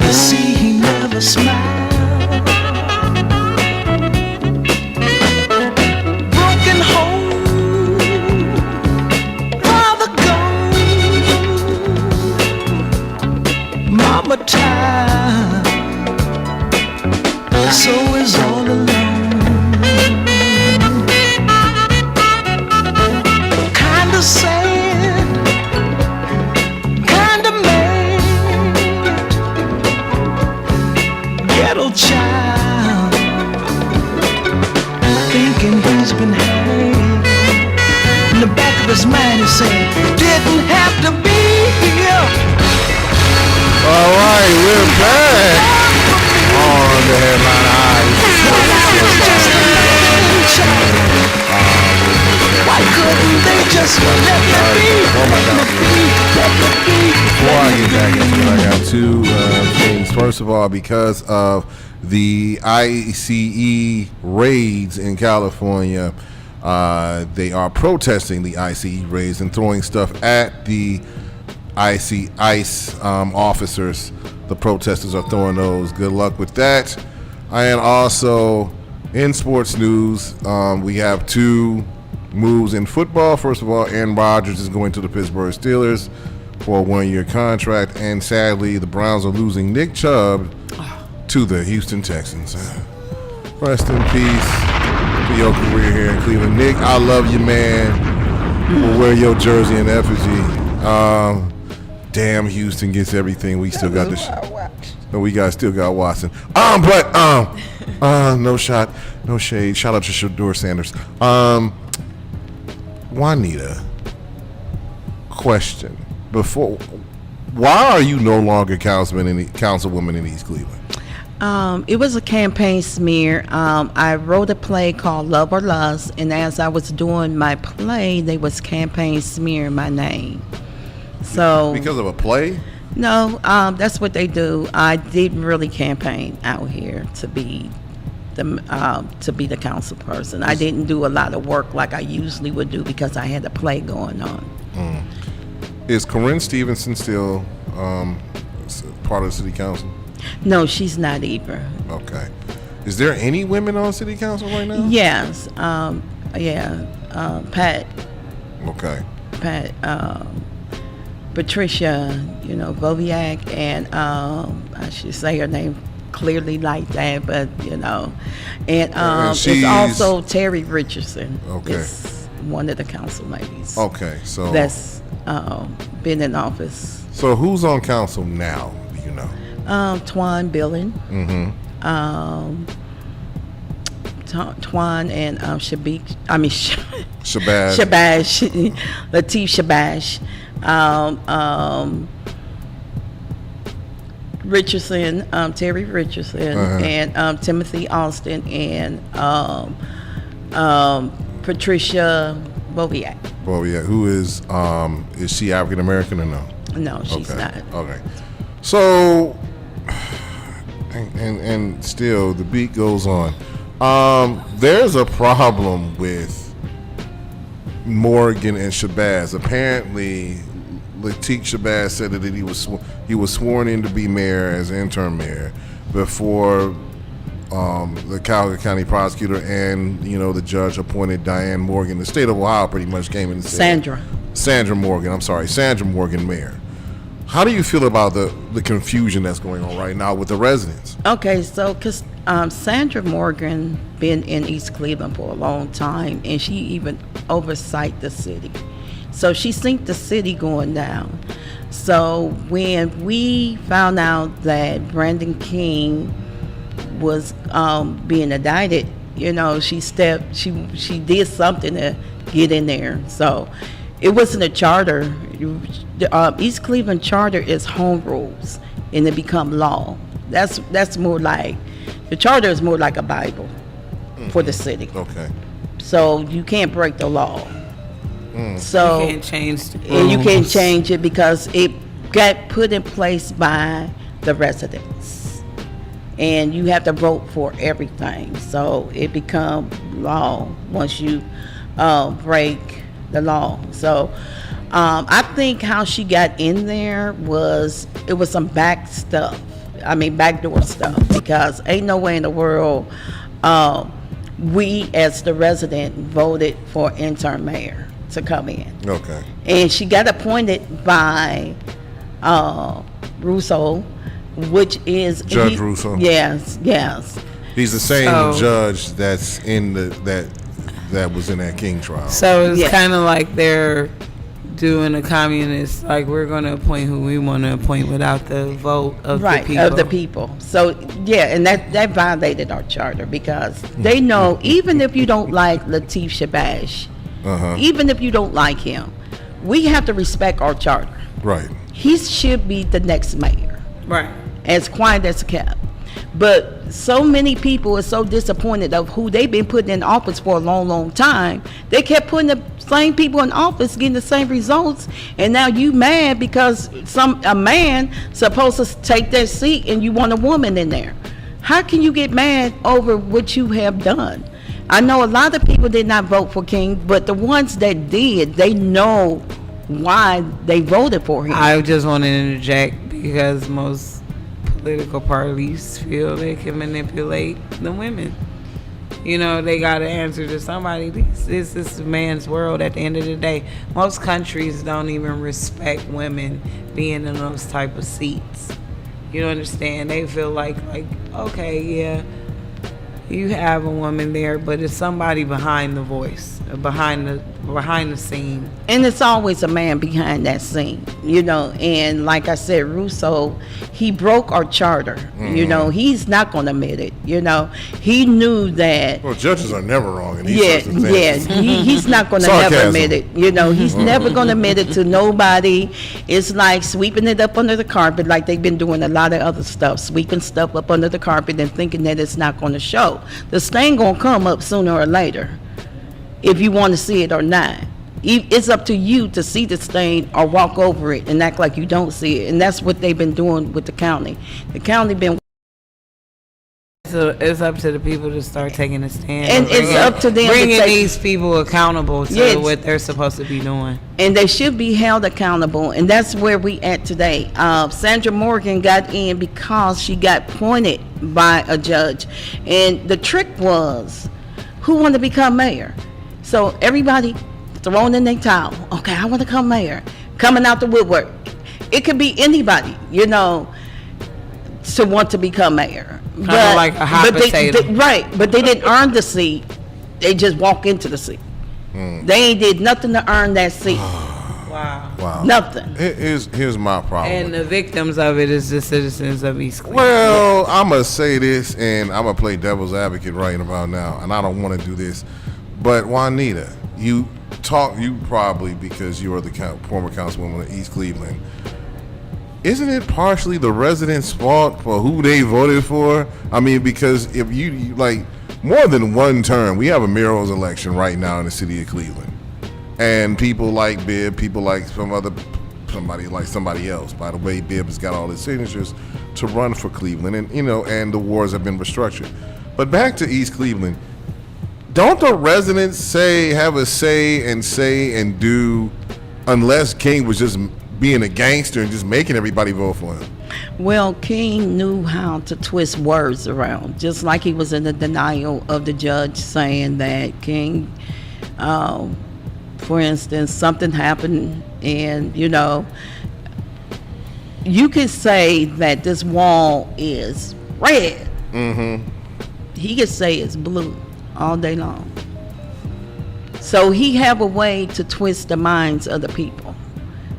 [SPEAKER 6] you see he never smiled. Broken home, father gone, mama tired, so is all alone. Kinda sad, child, thinking he's been had. In the back of his mind he said, didn't have to be here.
[SPEAKER 1] All right, we're back on the Headline Eyes.
[SPEAKER 6] Why couldn't they just let me be?
[SPEAKER 1] Before I get back into it, I got 2 things. First of all, because of the ICE raids in California, they are protesting the ICE raids and throwing stuff at the ICE officers. The protesters are throwing those. Good luck with that. And also, in sports news, we have 2 moves in football. First of all, Aaron Rodgers is going to the Pittsburgh Steelers for a 1-year contract, and sadly, the Browns are losing Nick Chubb to the Houston Texans. Rest in peace to your career here in Cleveland. Nick, I love you, man. We'll wear your jersey in effigy. Damn, Houston gets everything. We still got this. We still got Watson. No shot, no shade. Shout out to Shador Sanders. Juanita, question. Why are you no longer councilwoman in East Cleveland?
[SPEAKER 3] It was a campaign smear. I wrote a play called Love or Lust, and as I was doing my play, they was campaign smearing my name. So
[SPEAKER 1] because of a play?
[SPEAKER 3] No, that's what they do. I didn't really campaign out here to be the council person. I didn't do a lot of work like I usually would do because I had a play going on.
[SPEAKER 1] Is Corinne Stevenson still part of the city council?
[SPEAKER 3] No, she's not either.
[SPEAKER 1] Okay. Is there any women on city council right now?
[SPEAKER 3] Yes. Pat.
[SPEAKER 1] Okay.
[SPEAKER 3] Pat. Patricia, Voviak, and I should say her name clearly like that, but and it's also Terry Richardson.
[SPEAKER 1] Okay.
[SPEAKER 3] It's one of the council ladies.
[SPEAKER 1] Okay, so
[SPEAKER 3] that's been in office.
[SPEAKER 1] So who's on council now? Do you know?
[SPEAKER 3] Twan Billing.
[SPEAKER 1] Mm-hmm.
[SPEAKER 3] Twan and Shabazz. Lateef Shabazz. Richardson, Terry Richardson, and Timothy Austin, and Patricia Boviak.
[SPEAKER 1] Boviak, who is she African American or no?
[SPEAKER 3] No, she's not.
[SPEAKER 1] Okay. So, and still the beat goes on. There's a problem with Morgan and Shabazz. Apparently, Lateef Shabazz said that he was sworn in to be mayor as interim mayor before the Calgary County prosecutor and the judge appointed Diane Morgan. The state of Ohio pretty much came in and said Sandra Morgan. I'm sorry, Sandra Morgan mayor. How do you feel about the confusion that's going on right now with the residents?
[SPEAKER 3] Okay, so because Sandra Morgan been in East Cleveland for a long time, and she even oversight the city. So she seen the city going down. So when we found out that Brandon King was being indicted, she did something to get in there. So it wasn't a charter. The East Cleveland charter is home rules, and it become law. That's more like, the charter is more like a Bible for the city.
[SPEAKER 1] Okay.
[SPEAKER 3] So you can't break the law. So
[SPEAKER 2] You can't change the
[SPEAKER 3] and you can't
[SPEAKER 2] rules.
[SPEAKER 3] change it because it got put in place by the residents, and you have to vote for everything. So it become law once you break the law. So I think how she got in there was some backdoor stuff, because ain't no way in the world we as the resident voted for interim mayor to come in.
[SPEAKER 1] Okay.
[SPEAKER 3] And she got appointed by Russo, which is
[SPEAKER 1] Judge Russo.
[SPEAKER 3] Yes.
[SPEAKER 1] He's the same
[SPEAKER 2] So-
[SPEAKER 1] judge that's in that was in that King trial.
[SPEAKER 2] So it's
[SPEAKER 3] Yeah.
[SPEAKER 2] kind of like they're doing a communist, like we're going to appoint who we want to appoint without the vote of the people.
[SPEAKER 3] Of the people. So yeah, and that violated our charter, because they know even if you don't like Lateef Shabazz, even if you don't like him, we have to respect our charter.
[SPEAKER 1] Right.
[SPEAKER 3] He should be the next mayor,
[SPEAKER 2] Right.
[SPEAKER 3] as quiet as kept. But so many people are so disappointed of who they've been putting in office for a long, long time. They kept putting the same people in office, getting the same results, and now you mad because a man supposed to take that seat and you want a woman in there. How can you get mad over what you have done? I know a lot of people did not vote for King, but the ones that did, they know why they voted for him.
[SPEAKER 2] I just want to interject because most political parties feel they can manipulate the women. They got to answer to somebody. This is a man's world at the end of the day. Most countries don't even respect women being in those type of seats. You understand? They feel like okay, yeah, you have a woman there, but it's somebody behind the voice, behind the scene.
[SPEAKER 3] And it's always a man behind that scene, and like I said, Russo, he broke our charter. He's not going to admit it. He knew that.
[SPEAKER 1] Well, judges are never wrong in these circumstances.
[SPEAKER 3] He's not going to never admit it. He's never going to admit it to nobody. It's like sweeping it up under the carpet, like they've been doing a lot of other stuff, sweeping stuff up under the carpet and thinking that it's not going to show. The stain going to come up sooner or later, if you want to see it or not. It's up to you to see the stain or walk over it and act like you don't see it. And that's what they've been doing with the county. The county been.
[SPEAKER 2] So it's up to the people to start taking a stand.
[SPEAKER 3] And it's up to them to
[SPEAKER 2] bringing
[SPEAKER 3] take-
[SPEAKER 2] these people accountable to
[SPEAKER 3] Yes.
[SPEAKER 2] what they're supposed to be doing.
[SPEAKER 3] And they should be held accountable. And that's where we at today. Sandra Morgan got in because she got appointed by a judge. And the trick was, who wanted to become mayor? So everybody throwing in their towel. Okay, I want to become mayor. Coming out the woodwork. It could be anybody, to want to become mayor.
[SPEAKER 2] Kinda like a hot potato.
[SPEAKER 3] Right, but they didn't earn the seat. They just walk into the seat. They ain't did nothing to earn that seat.
[SPEAKER 2] Wow.
[SPEAKER 3] Nothing.
[SPEAKER 1] Here's my problem.
[SPEAKER 2] And the victims of it is the citizens of East Cleveland.
[SPEAKER 1] Well, I'm going to say this, and I'm going to play devil's advocate right about now, and I don't want to do this. But Juanita, you probably, because you are the former councilwoman of East Cleveland, isn't it partially the residents' fault for who they voted for? I mean, because if you like more than one term, we have a mayoral election right now in the city of Cleveland. And people like Bibb, people like somebody else. By the way, Bibb has got all his signatures to run for Cleveland, and and the wards have been restructured. But back to East Cleveland, don't the residents have a say and do, unless King was just being a gangster and just making everybody vote for him?
[SPEAKER 3] Well, King knew how to twist words around, just like he was in the denial of the judge saying that King, for instance, something happened and, you know, you could say that this wall is red. Mm-hmm. He could say it's blue all day long. So he have a way to twist the minds of the people,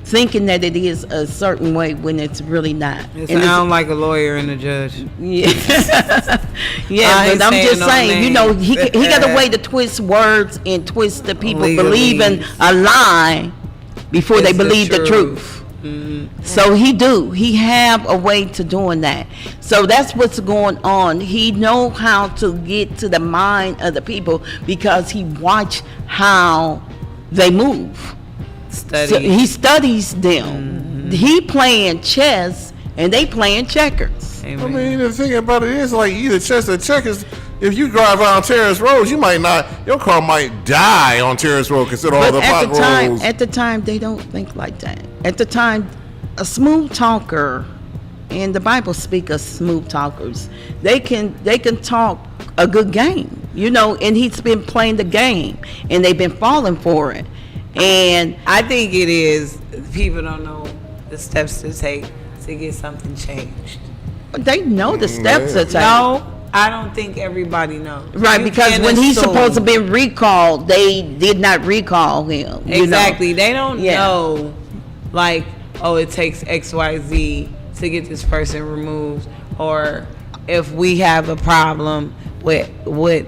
[SPEAKER 3] thinking that it is a certain way when it's really not.
[SPEAKER 2] It sounds like a lawyer and a judge.
[SPEAKER 3] Yeah, yeah. But I'm just saying, you know, he got a way to twist words and twist the people believing a lie before they believe the truth. Mm-hmm. So he have a way to doing that. So that's what's going on. He know how to get to the mind of the people because he watch how they move. So he studies them. Mm-hmm. He playing chess and they playing checkers.
[SPEAKER 1] Amen. I mean, the thing about it is, like, either chess or checkers. If you drive on Terrace Road, your car might die on Terrace Road because of all the potholes.
[SPEAKER 3] At the time, they don't think like that. At the time, a smooth talker, and the Bible speaks of smooth talkers, they can talk a good game, you know, and he's been playing the game, and they've been falling for it. And
[SPEAKER 2] I think it is, people don't know the steps to take to get something changed.
[SPEAKER 3] They know the steps to take.
[SPEAKER 2] No, I don't think everybody knows.
[SPEAKER 3] Right, because when he's supposed to be recalled, they did not recall him.
[SPEAKER 2] Exactly. They don't know, like, oh, it takes XYZ to get this person removed, or if we have a problem with what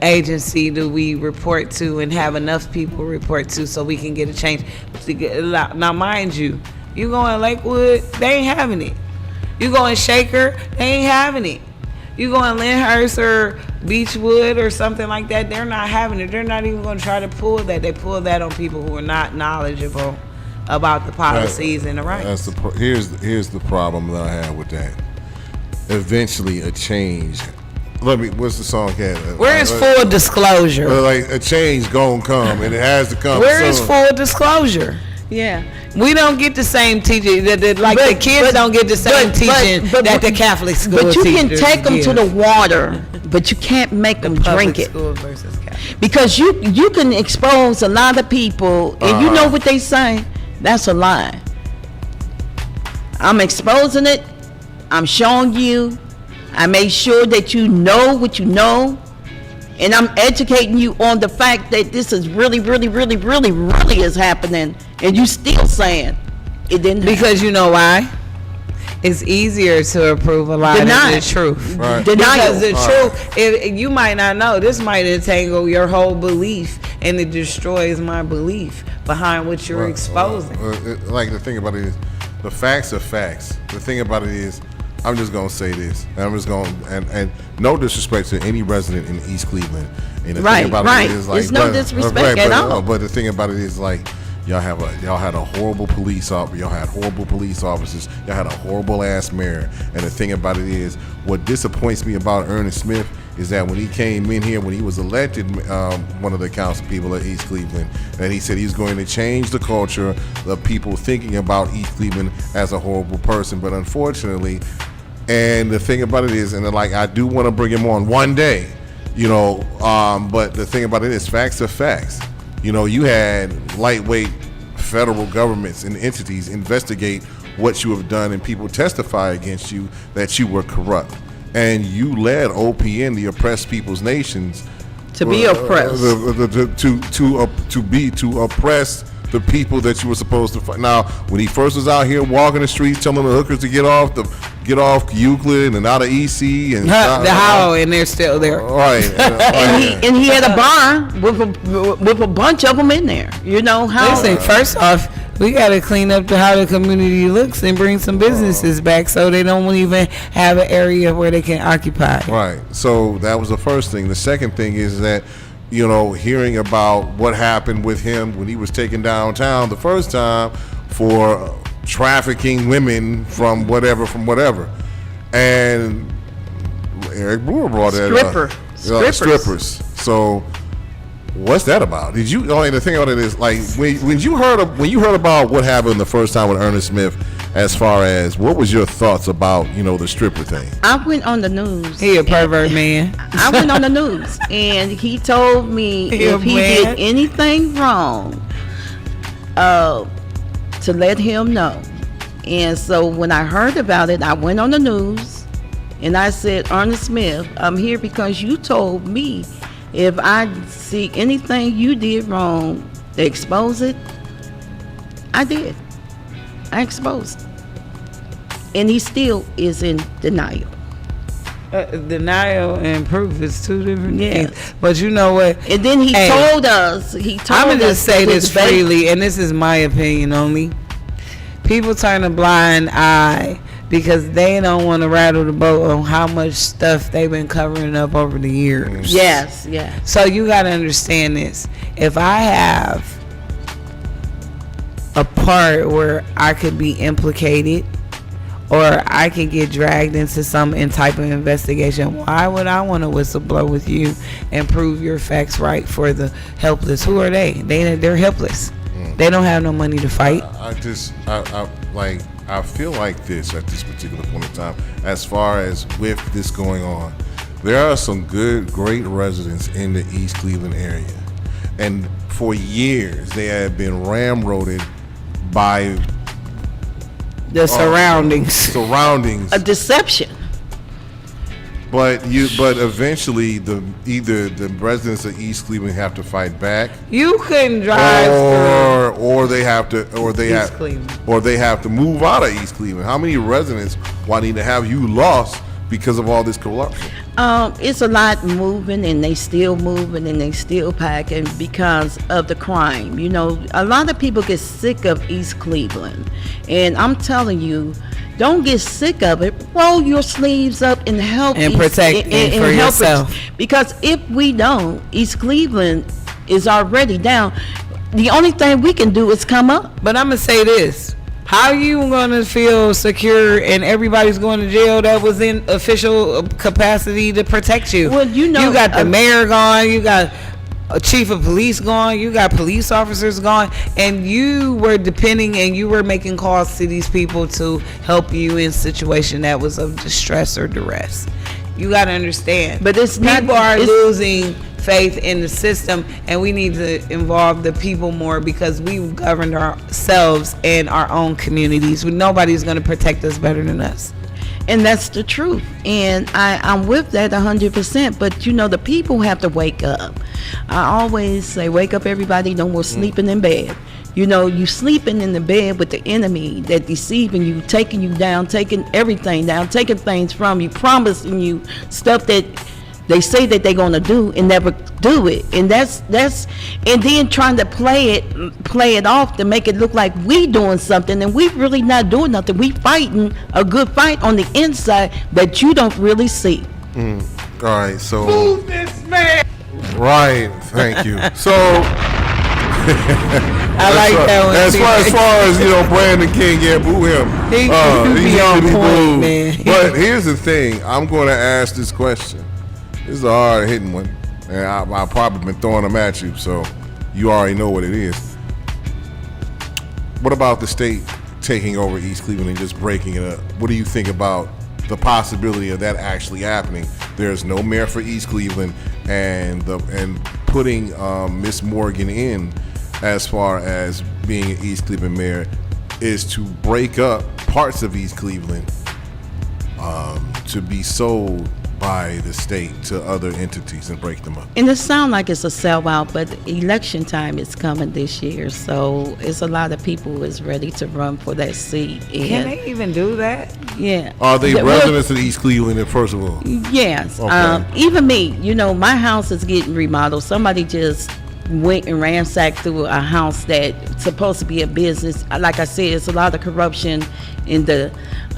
[SPEAKER 2] agency do we report to and have enough people report to so we can get a change. Now, mind you, you go in Lakewood, they ain't having it. You go in Shaker, they ain't having it. You go in Lyndhurst or Beechwood or something like that, they're not having it. They're not even going to try to pull that. They pull that on people who are not knowledgeable about the policies and the rights.
[SPEAKER 1] Here's the problem that I have with that. Eventually, a change. What's the song called?
[SPEAKER 2] Where is full disclosure?
[SPEAKER 1] Like, a change gonna come, and it has to come.
[SPEAKER 2] Where is full disclosure?
[SPEAKER 3] Yeah.
[SPEAKER 2] We don't get the same teaching. The kids don't get the same teaching that the Catholic school teachers.
[SPEAKER 3] But you can take them to the water, but you can't make them drink it.
[SPEAKER 2] School versus Catholic.
[SPEAKER 3] Because you can expose a lot of people, and you know what they say. That's a lie. I'm exposing it. I'm showing you. I made sure that you know what you know. And I'm educating you on the fact that this is really, really, really, really, really is happening. And you still saying it didn't happen.
[SPEAKER 2] Because you know why? It's easier to approve a lie than the truth.
[SPEAKER 1] Right.
[SPEAKER 2] Because the truth, if you might not know, this might entangle your whole belief, and it destroys my belief behind what you're exposing.
[SPEAKER 1] Like, the thing about it is, the facts are facts. The thing about it is, I'm just gonna say this. I'm just gonna and no disrespect to any resident in East Cleveland. And the thing about it is, like,
[SPEAKER 3] it's no disrespect at all.
[SPEAKER 1] But the thing about it is, like, y'all had a horrible police officer. Y'all had horrible police officers. Y'all had a horrible ass mayor. And the thing about it is, what disappoints me about Ernest Smith is that when he came in here, when he was elected, one of the council people at East Cleveland, that he said he's going to change the culture of people thinking about East Cleveland as a horrible person. But unfortunately, and the thing about it is, and like, I do want to bring him on one day, you know, but the thing about it is, facts are facts. You know, you had lightweight federal governments and entities investigate what you have done, and people testify against you that you were corrupt. And you led OPN, the oppressed people's nations,
[SPEAKER 3] to be oppressed,
[SPEAKER 1] to oppress the people that you were supposed to fight. Now, when he first was out here walking the streets, telling the hookers to get off Euclid and out of EC and
[SPEAKER 2] and they're still there.
[SPEAKER 1] Right.
[SPEAKER 3] and he had a bar with a bunch of them in there. You know how?
[SPEAKER 2] Listen, first off, we got to clean up how the community looks and bring some businesses back so they don't even have an area where they can occupy.
[SPEAKER 1] Right. So that was the first thing. The second thing is that, you know, hearing about what happened with him when he was taken downtown the first time for trafficking women from whatever. And Eric Brewer brought that
[SPEAKER 3] strippers.
[SPEAKER 1] So, what's that about? Did you? The thing about it is, like, when you heard about what happened the first time with Ernest Smith, as far as what was your thoughts about the stripper thing?
[SPEAKER 3] I went on the news.
[SPEAKER 2] He a pervert man.
[SPEAKER 3] I went on the news, and he told me if he did anything wrong, to let him know. And so when I heard about it, I went on the news, and I said, Ernest Smith, I'm here because you told me if I see anything you did wrong, to expose it. I did. I exposed it. And he still is in denial.
[SPEAKER 2] Denial and proof is two different
[SPEAKER 3] Yes.
[SPEAKER 2] things. But you know what?
[SPEAKER 3] And then he told us,
[SPEAKER 2] I'm going to just say this freely, and this is my opinion only. People turn a blind eye because they don't want to rattle the boat on how much stuff they've been covering up over the years.
[SPEAKER 3] Yes, yes.
[SPEAKER 2] So you got to understand this. If I have a part where I could be implicated or I can get dragged into some type of investigation, why would I want to whistleblow with you and prove your facts right for the helpless? Who are they? They're helpless. They don't have no money to fight.
[SPEAKER 1] I feel like this at this particular point in time, as far as with this going on, there are some great residents in the East Cleveland area, and for years they have been ramroded by
[SPEAKER 2] the surroundings.
[SPEAKER 3] A deception.
[SPEAKER 1] But eventually either the residents of East Cleveland have to fight back.
[SPEAKER 2] You couldn't drive
[SPEAKER 1] or they have to move out of East Cleveland. How many residents wanting to have you lost because of all this corruption?
[SPEAKER 3] It's a lot moving, and they still moving, and they still packing because of the crime. A lot of people get sick of East Cleveland, and I'm telling you, don't get sick of it. Roll your sleeves up and help
[SPEAKER 2] and protect it for yourself.
[SPEAKER 3] Because if we don't, East Cleveland is already down. The only thing we can do is come up.
[SPEAKER 2] But I'm gonna say this: how are you gonna feel secure and everybody's going to jail that was in official capacity to protect you?
[SPEAKER 3] Well, you
[SPEAKER 2] got the mayor gone, you got a chief of police gone, you got police officers gone, and you were depending and you were making calls to these people to help you in a situation that was of distress or duress. You got to understand.
[SPEAKER 3] But
[SPEAKER 2] people are losing faith in the system, and we need to involve the people more because we've governed ourselves and our own communities. Nobody's going to protect us better than us.
[SPEAKER 3] And that's the truth. And I'm with that 100%. But, the people have to wake up. I always say, wake up, everybody. No more sleeping in bed. You sleeping in the bed with the enemy that deceiving you, taking you down, taking everything down, taking things from you, promising you stuff that they say that they're going to do and never do it. And that's and then trying to play it off to make it look like we doing something, and we really not doing nothing. We fighting a good fight on the inside that you don't really see.
[SPEAKER 1] All right, so
[SPEAKER 2] move this man.
[SPEAKER 1] Right, thank you. So
[SPEAKER 2] I like that one.
[SPEAKER 1] As far as Brandon King, boo him.
[SPEAKER 2] He be on point, man.
[SPEAKER 1] But here's the thing: I'm going to ask this question. This is a hard hitting one, and I've probably been throwing them at you, so you already know what it is. What about the state taking over East Cleveland and just breaking it up? What do you think about the possibility of that actually happening? There's no mayor for East Cleveland, and putting Miss Morgan in as far as being an East Cleveland mayor is to break up parts of East Cleveland to be sold by the state to other entities and break them up.
[SPEAKER 3] And it sounds like it's a sellout, but election time is coming this year, so it's a lot of people is ready to run for that seat. And
[SPEAKER 2] can they even do that?
[SPEAKER 3] Yeah.
[SPEAKER 1] Are they residents of East Cleveland, first of all?
[SPEAKER 3] Yes.
[SPEAKER 1] Okay.
[SPEAKER 3] Even me, my house is getting remodeled. Somebody just went and ransacked through a house that's supposed to be a business. Like I said, it's a lot of corruption in the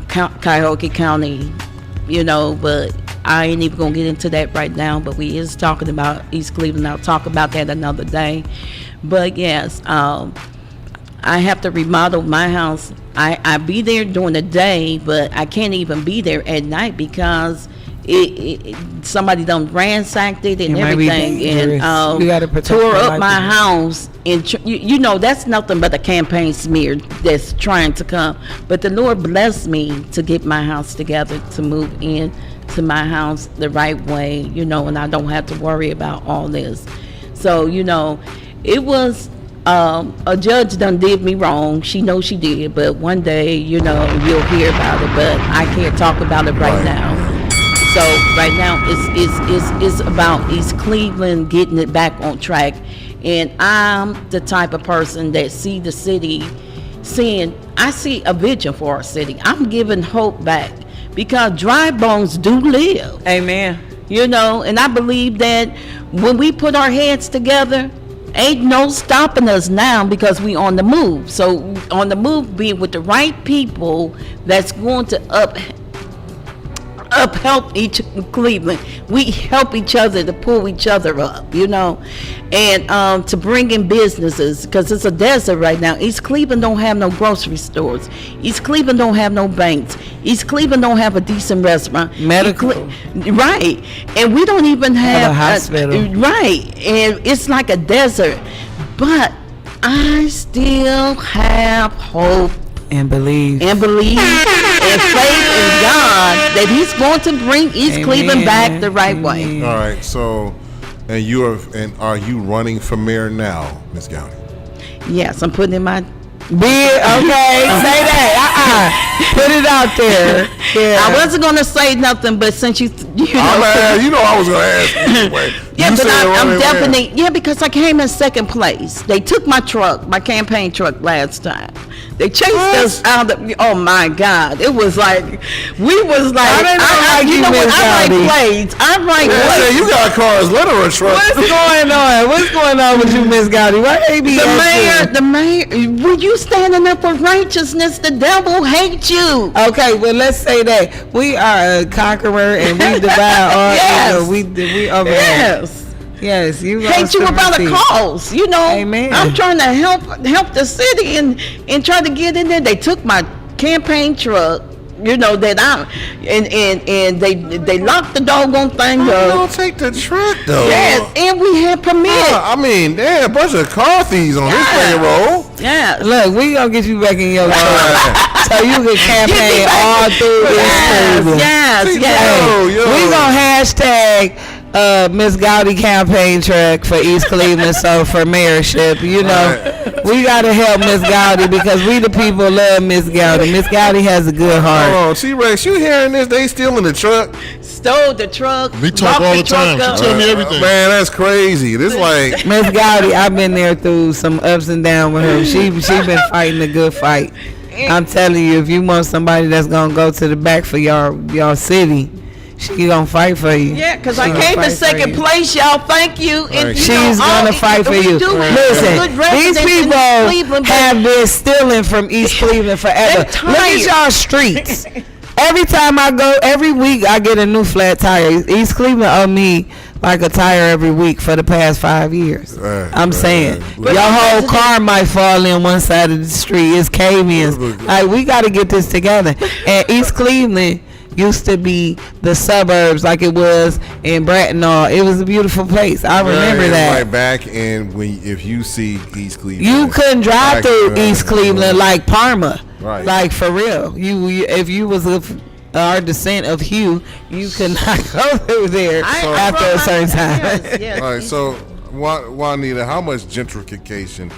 [SPEAKER 3] Cuyahoga County, but I ain't even gonna get into that right now, but we is talking about East Cleveland. I'll talk about that another day. But yes, I have to remodel my house. I be there during the day, but I can't even be there at night because somebody done ransacked it and
[SPEAKER 2] It might be
[SPEAKER 3] everything,
[SPEAKER 2] dangerous.
[SPEAKER 3] and
[SPEAKER 2] You gotta protect
[SPEAKER 3] tore
[SPEAKER 2] your
[SPEAKER 3] up
[SPEAKER 2] life
[SPEAKER 3] my
[SPEAKER 2] again.
[SPEAKER 3] house. And you know, that's nothing but a campaign smear that's trying to come. But the Lord blessed me to get my house together, to move in to my house the right way, you know, and I don't have to worry about all this. So, you know, it was a judge done did me wrong. She knows she did, but one day, you know, you'll hear about it. But I can't talk about it right now. So right now, it's about East Cleveland getting it back on track. And I'm the type of person that see the city, I see a vision for our city. I'm giving hope back because dry bones do live.
[SPEAKER 2] Amen.
[SPEAKER 3] You know, and I believe that when we put our heads together, ain't no stopping us now because we on the move. So on the move, being with the right people that's going to help each Cleveland. We help each other to pull each other up, you know, and to bring in businesses because it's a desert right now. East Cleveland don't have no grocery stores. East Cleveland don't have no banks. East Cleveland don't have a decent restaurant.
[SPEAKER 2] Medical.
[SPEAKER 3] Right, and we don't even have
[SPEAKER 2] a hospital.
[SPEAKER 3] Right, and it's like a desert, but I still have hope
[SPEAKER 2] And believe.
[SPEAKER 3] and believe and faith in God that He's going to bring East
[SPEAKER 2] Amen.
[SPEAKER 3] Cleveland back the right way.
[SPEAKER 2] Amen.
[SPEAKER 1] All right. So, are you running for mayor now, Miss Gowdy?
[SPEAKER 3] Yes, I'm putting in my.
[SPEAKER 2] Okay, say that. Put it out there. Yeah.
[SPEAKER 3] I wasn't going to say nothing, but since you know.
[SPEAKER 1] I was going to ask you anyway.
[SPEAKER 3] Yeah,
[SPEAKER 1] You
[SPEAKER 3] but
[SPEAKER 1] said
[SPEAKER 3] I'm
[SPEAKER 1] running
[SPEAKER 3] definitely, because I came in second place. They took my campaign truck last time. They chased us out of, oh my God. It was like, we was like,
[SPEAKER 2] I didn't know
[SPEAKER 3] you know what,
[SPEAKER 2] Miss
[SPEAKER 3] I like
[SPEAKER 2] Gowdy.
[SPEAKER 3] blades. I like
[SPEAKER 1] Yeah, say
[SPEAKER 3] blades.
[SPEAKER 1] you got cars, let her a truck.
[SPEAKER 2] What's going on? What's going on with you, Miss Gowdy? Why they be
[SPEAKER 3] The mayor, were you standing up for righteousness? The devil hates you.
[SPEAKER 2] Okay, well, let's say that we are a conqueror and we divide all
[SPEAKER 3] Yes.
[SPEAKER 2] evil. We over
[SPEAKER 3] Yes.
[SPEAKER 2] Yes, you
[SPEAKER 3] Hate you about a cause, you know.
[SPEAKER 2] Amen.
[SPEAKER 3] I'm trying to help the city and try to get in there. They took my campaign truck, you know, that and they locked the doggone thing
[SPEAKER 1] You
[SPEAKER 3] up.
[SPEAKER 1] don't take the truck though.
[SPEAKER 3] Yes, and we had permit.
[SPEAKER 1] I mean, there a bunch of car thieves on this payroll.
[SPEAKER 3] Yes.
[SPEAKER 2] Look, we gonna get you back in your truck so you can campaign all through this Cleveland.
[SPEAKER 3] Yes.
[SPEAKER 2] We gonna hashtag Miss Gowdy campaign track for East Cleveland, so for mayorship, you know, we gotta help Miss Gowdy because we the people love Miss Gowdy. Miss Gowdy has a good heart.
[SPEAKER 1] Hold on, T-Rex, you hearing this? They stealing the truck?
[SPEAKER 3] Stole the truck.
[SPEAKER 4] We talk
[SPEAKER 3] locked
[SPEAKER 4] all the time.
[SPEAKER 3] truck
[SPEAKER 4] She
[SPEAKER 3] up.
[SPEAKER 4] tell me everything.
[SPEAKER 1] Man, that's crazy. This like
[SPEAKER 2] Miss Gowdy, I've been there through some ups and downs with her. She been fighting a good fight. I'm telling you, if you want somebody that's gonna go to the back for y'all city, she gonna fight for you.
[SPEAKER 3] Yeah, because
[SPEAKER 2] She
[SPEAKER 3] I
[SPEAKER 2] gonna
[SPEAKER 3] came
[SPEAKER 2] fight
[SPEAKER 3] in
[SPEAKER 2] for
[SPEAKER 3] second
[SPEAKER 2] you.
[SPEAKER 3] place, y'all. Thank you. And
[SPEAKER 1] Right.
[SPEAKER 3] you
[SPEAKER 2] She's
[SPEAKER 3] know,
[SPEAKER 2] gonna fight for
[SPEAKER 3] we
[SPEAKER 2] you.
[SPEAKER 3] do have
[SPEAKER 2] Listen,
[SPEAKER 3] good
[SPEAKER 2] these
[SPEAKER 3] residents in
[SPEAKER 2] people
[SPEAKER 3] Cleveland, but
[SPEAKER 2] have been stealing from East Cleveland forever.
[SPEAKER 3] They're
[SPEAKER 2] Look
[SPEAKER 3] tired.
[SPEAKER 2] at y'all streets. Every time I go, every week I get a new flat tire. East Cleveland owe me like a tire every week for the past 5 years. I'm saying,
[SPEAKER 1] But
[SPEAKER 2] your whole
[SPEAKER 3] president-
[SPEAKER 2] car might fall in one side of the street. It's cave-ins. Like, we got to get this together. And East Cleveland used to be the suburbs like it was in Bracknell. It was a beautiful place. I remember that.
[SPEAKER 1] Right back in if you see East Cleveland,
[SPEAKER 2] You couldn't drive through East Cleveland like Parma.
[SPEAKER 1] Right.
[SPEAKER 2] Like, for real. You if you was of our descent of Hugh, you could not go through there after a certain time.
[SPEAKER 3] Yes.
[SPEAKER 1] All right, so Juanita, how much gentrification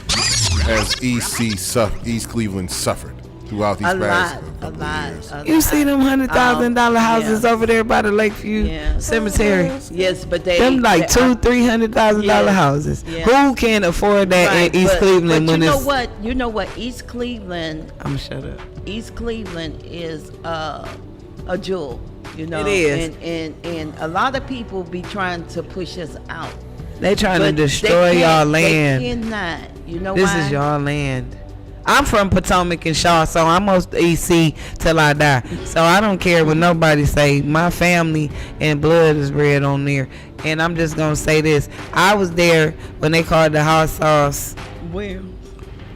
[SPEAKER 1] has East Cleveland suffered throughout these past couple of years?
[SPEAKER 2] You see them $100,000 houses over there by the Lakeview Cemetery?
[SPEAKER 3] Yes, but they
[SPEAKER 2] Them like $200,000-$300,000 houses.
[SPEAKER 3] Yeah.
[SPEAKER 2] Who can afford that
[SPEAKER 3] Right,
[SPEAKER 2] in East
[SPEAKER 3] but
[SPEAKER 2] Cleveland when
[SPEAKER 3] you know
[SPEAKER 2] it's?
[SPEAKER 3] what? You know what? East Cleveland
[SPEAKER 2] I'm shut up.
[SPEAKER 3] East Cleveland is a jewel, you know.
[SPEAKER 2] It is.
[SPEAKER 3] And a lot of people be trying to push us out.
[SPEAKER 2] They trying to
[SPEAKER 3] But
[SPEAKER 2] destroy
[SPEAKER 3] they
[SPEAKER 2] y'all
[SPEAKER 3] can't-
[SPEAKER 2] land.
[SPEAKER 3] They cannot. You know
[SPEAKER 2] This
[SPEAKER 3] why?
[SPEAKER 2] is y'all land. I'm from Potomac and Shaw, so I'm most EC till I die. So I don't care what nobody say. My family and blood is red on there. And I'm just gonna say this. I was there when they called the hot sauce
[SPEAKER 3] Where?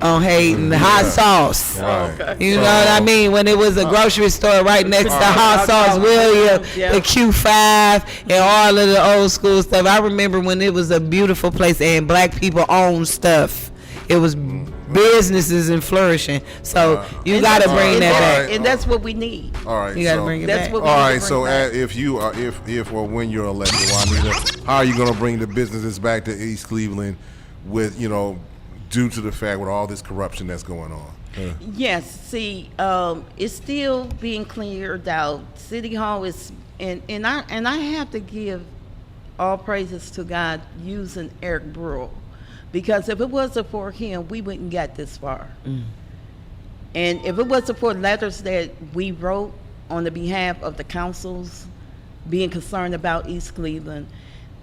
[SPEAKER 2] on Hayden, hot sauce.
[SPEAKER 1] Right.
[SPEAKER 2] You know what I mean? When it was a grocery store right next to Hot Sauce William, the Q5, and all of the old school stuff. I remember when it was a beautiful place and black people owned stuff. It was businesses and flourishing. So you got to bring that back.
[SPEAKER 3] And that's what we need.
[SPEAKER 1] All right.
[SPEAKER 2] You got to bring it back.
[SPEAKER 3] What we
[SPEAKER 1] all
[SPEAKER 3] need to
[SPEAKER 1] right.
[SPEAKER 3] bring
[SPEAKER 1] So
[SPEAKER 3] back.
[SPEAKER 1] if you are, if or when you're elected, Juanita, how are you going to bring the businesses back to East Cleveland with, due to the fact with all this corruption that's going on?
[SPEAKER 3] Yes, see, it's still being cleared out. City Hall is, and I have to give all praises to God using Eric Brewer, because if it wasn't for him, we wouldn't get this far. And if it wasn't for letters that we wrote on the behalf of the councils being concerned about East Cleveland,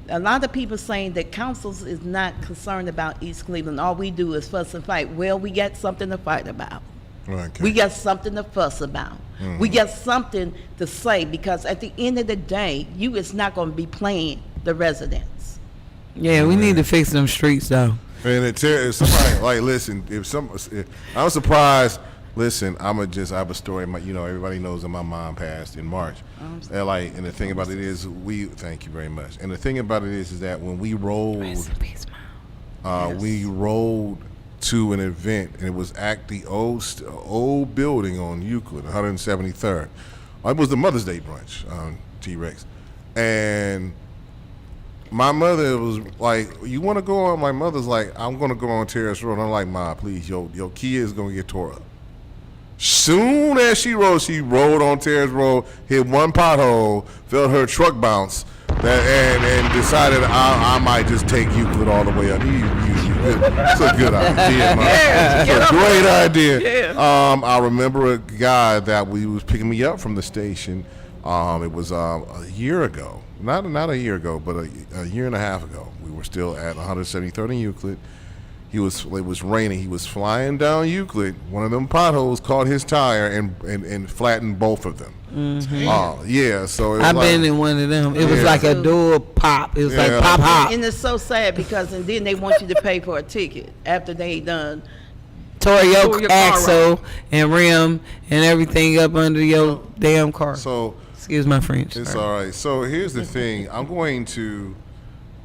[SPEAKER 3] a lot of people saying that councils is not concerned about East Cleveland. All we do is fuss and fight. Well, we got something to fight about.
[SPEAKER 1] Okay.
[SPEAKER 3] We got something to fuss about. We got something to say, because at the end of the day, you is not going to be playing the residents.
[SPEAKER 2] Yeah, we need to fix them streets though.
[SPEAKER 1] And if somebody like listen, if I'm surprised. Listen, I have a story. Everybody knows that my mom passed in March. And the thing about it is, thank you very much. And the thing about it is that when we rolled, we rolled to an event, and it was at the old building on Euclid, 173rd. It was the Mother's Day brunch, T-Rex, and my mother was like, "You want to go on?" My mother's like, "I'm going to go on Terrace Road." I'm like, "Ma, please, your Kia is going to get tore up." Soon as she rolled on Terrace Road, hit one pothole, felt her truck bounce, and decided I might just take Euclid all the way up. It's a good idea, man. It's a great idea. I remember a guy that was picking me up from the station. It was a year ago, not a year ago, but a year and a half ago. We were still at 173rd and Euclid. It was raining. He was flying down Euclid. One of them potholes caught his tire and flattened both of them. Yeah. So
[SPEAKER 2] I've been in one of them. It was like a dual pop. It was like pop hop.
[SPEAKER 3] And it's so sad, because and then they want you to pay for a ticket after they done
[SPEAKER 2] Tore your
[SPEAKER 3] car
[SPEAKER 2] axle
[SPEAKER 3] out.
[SPEAKER 2] and rim and everything up under your damn car.
[SPEAKER 1] So
[SPEAKER 2] excuse my French.
[SPEAKER 1] it's
[SPEAKER 2] Sorry.
[SPEAKER 1] all right. So here's the thing. I'm going to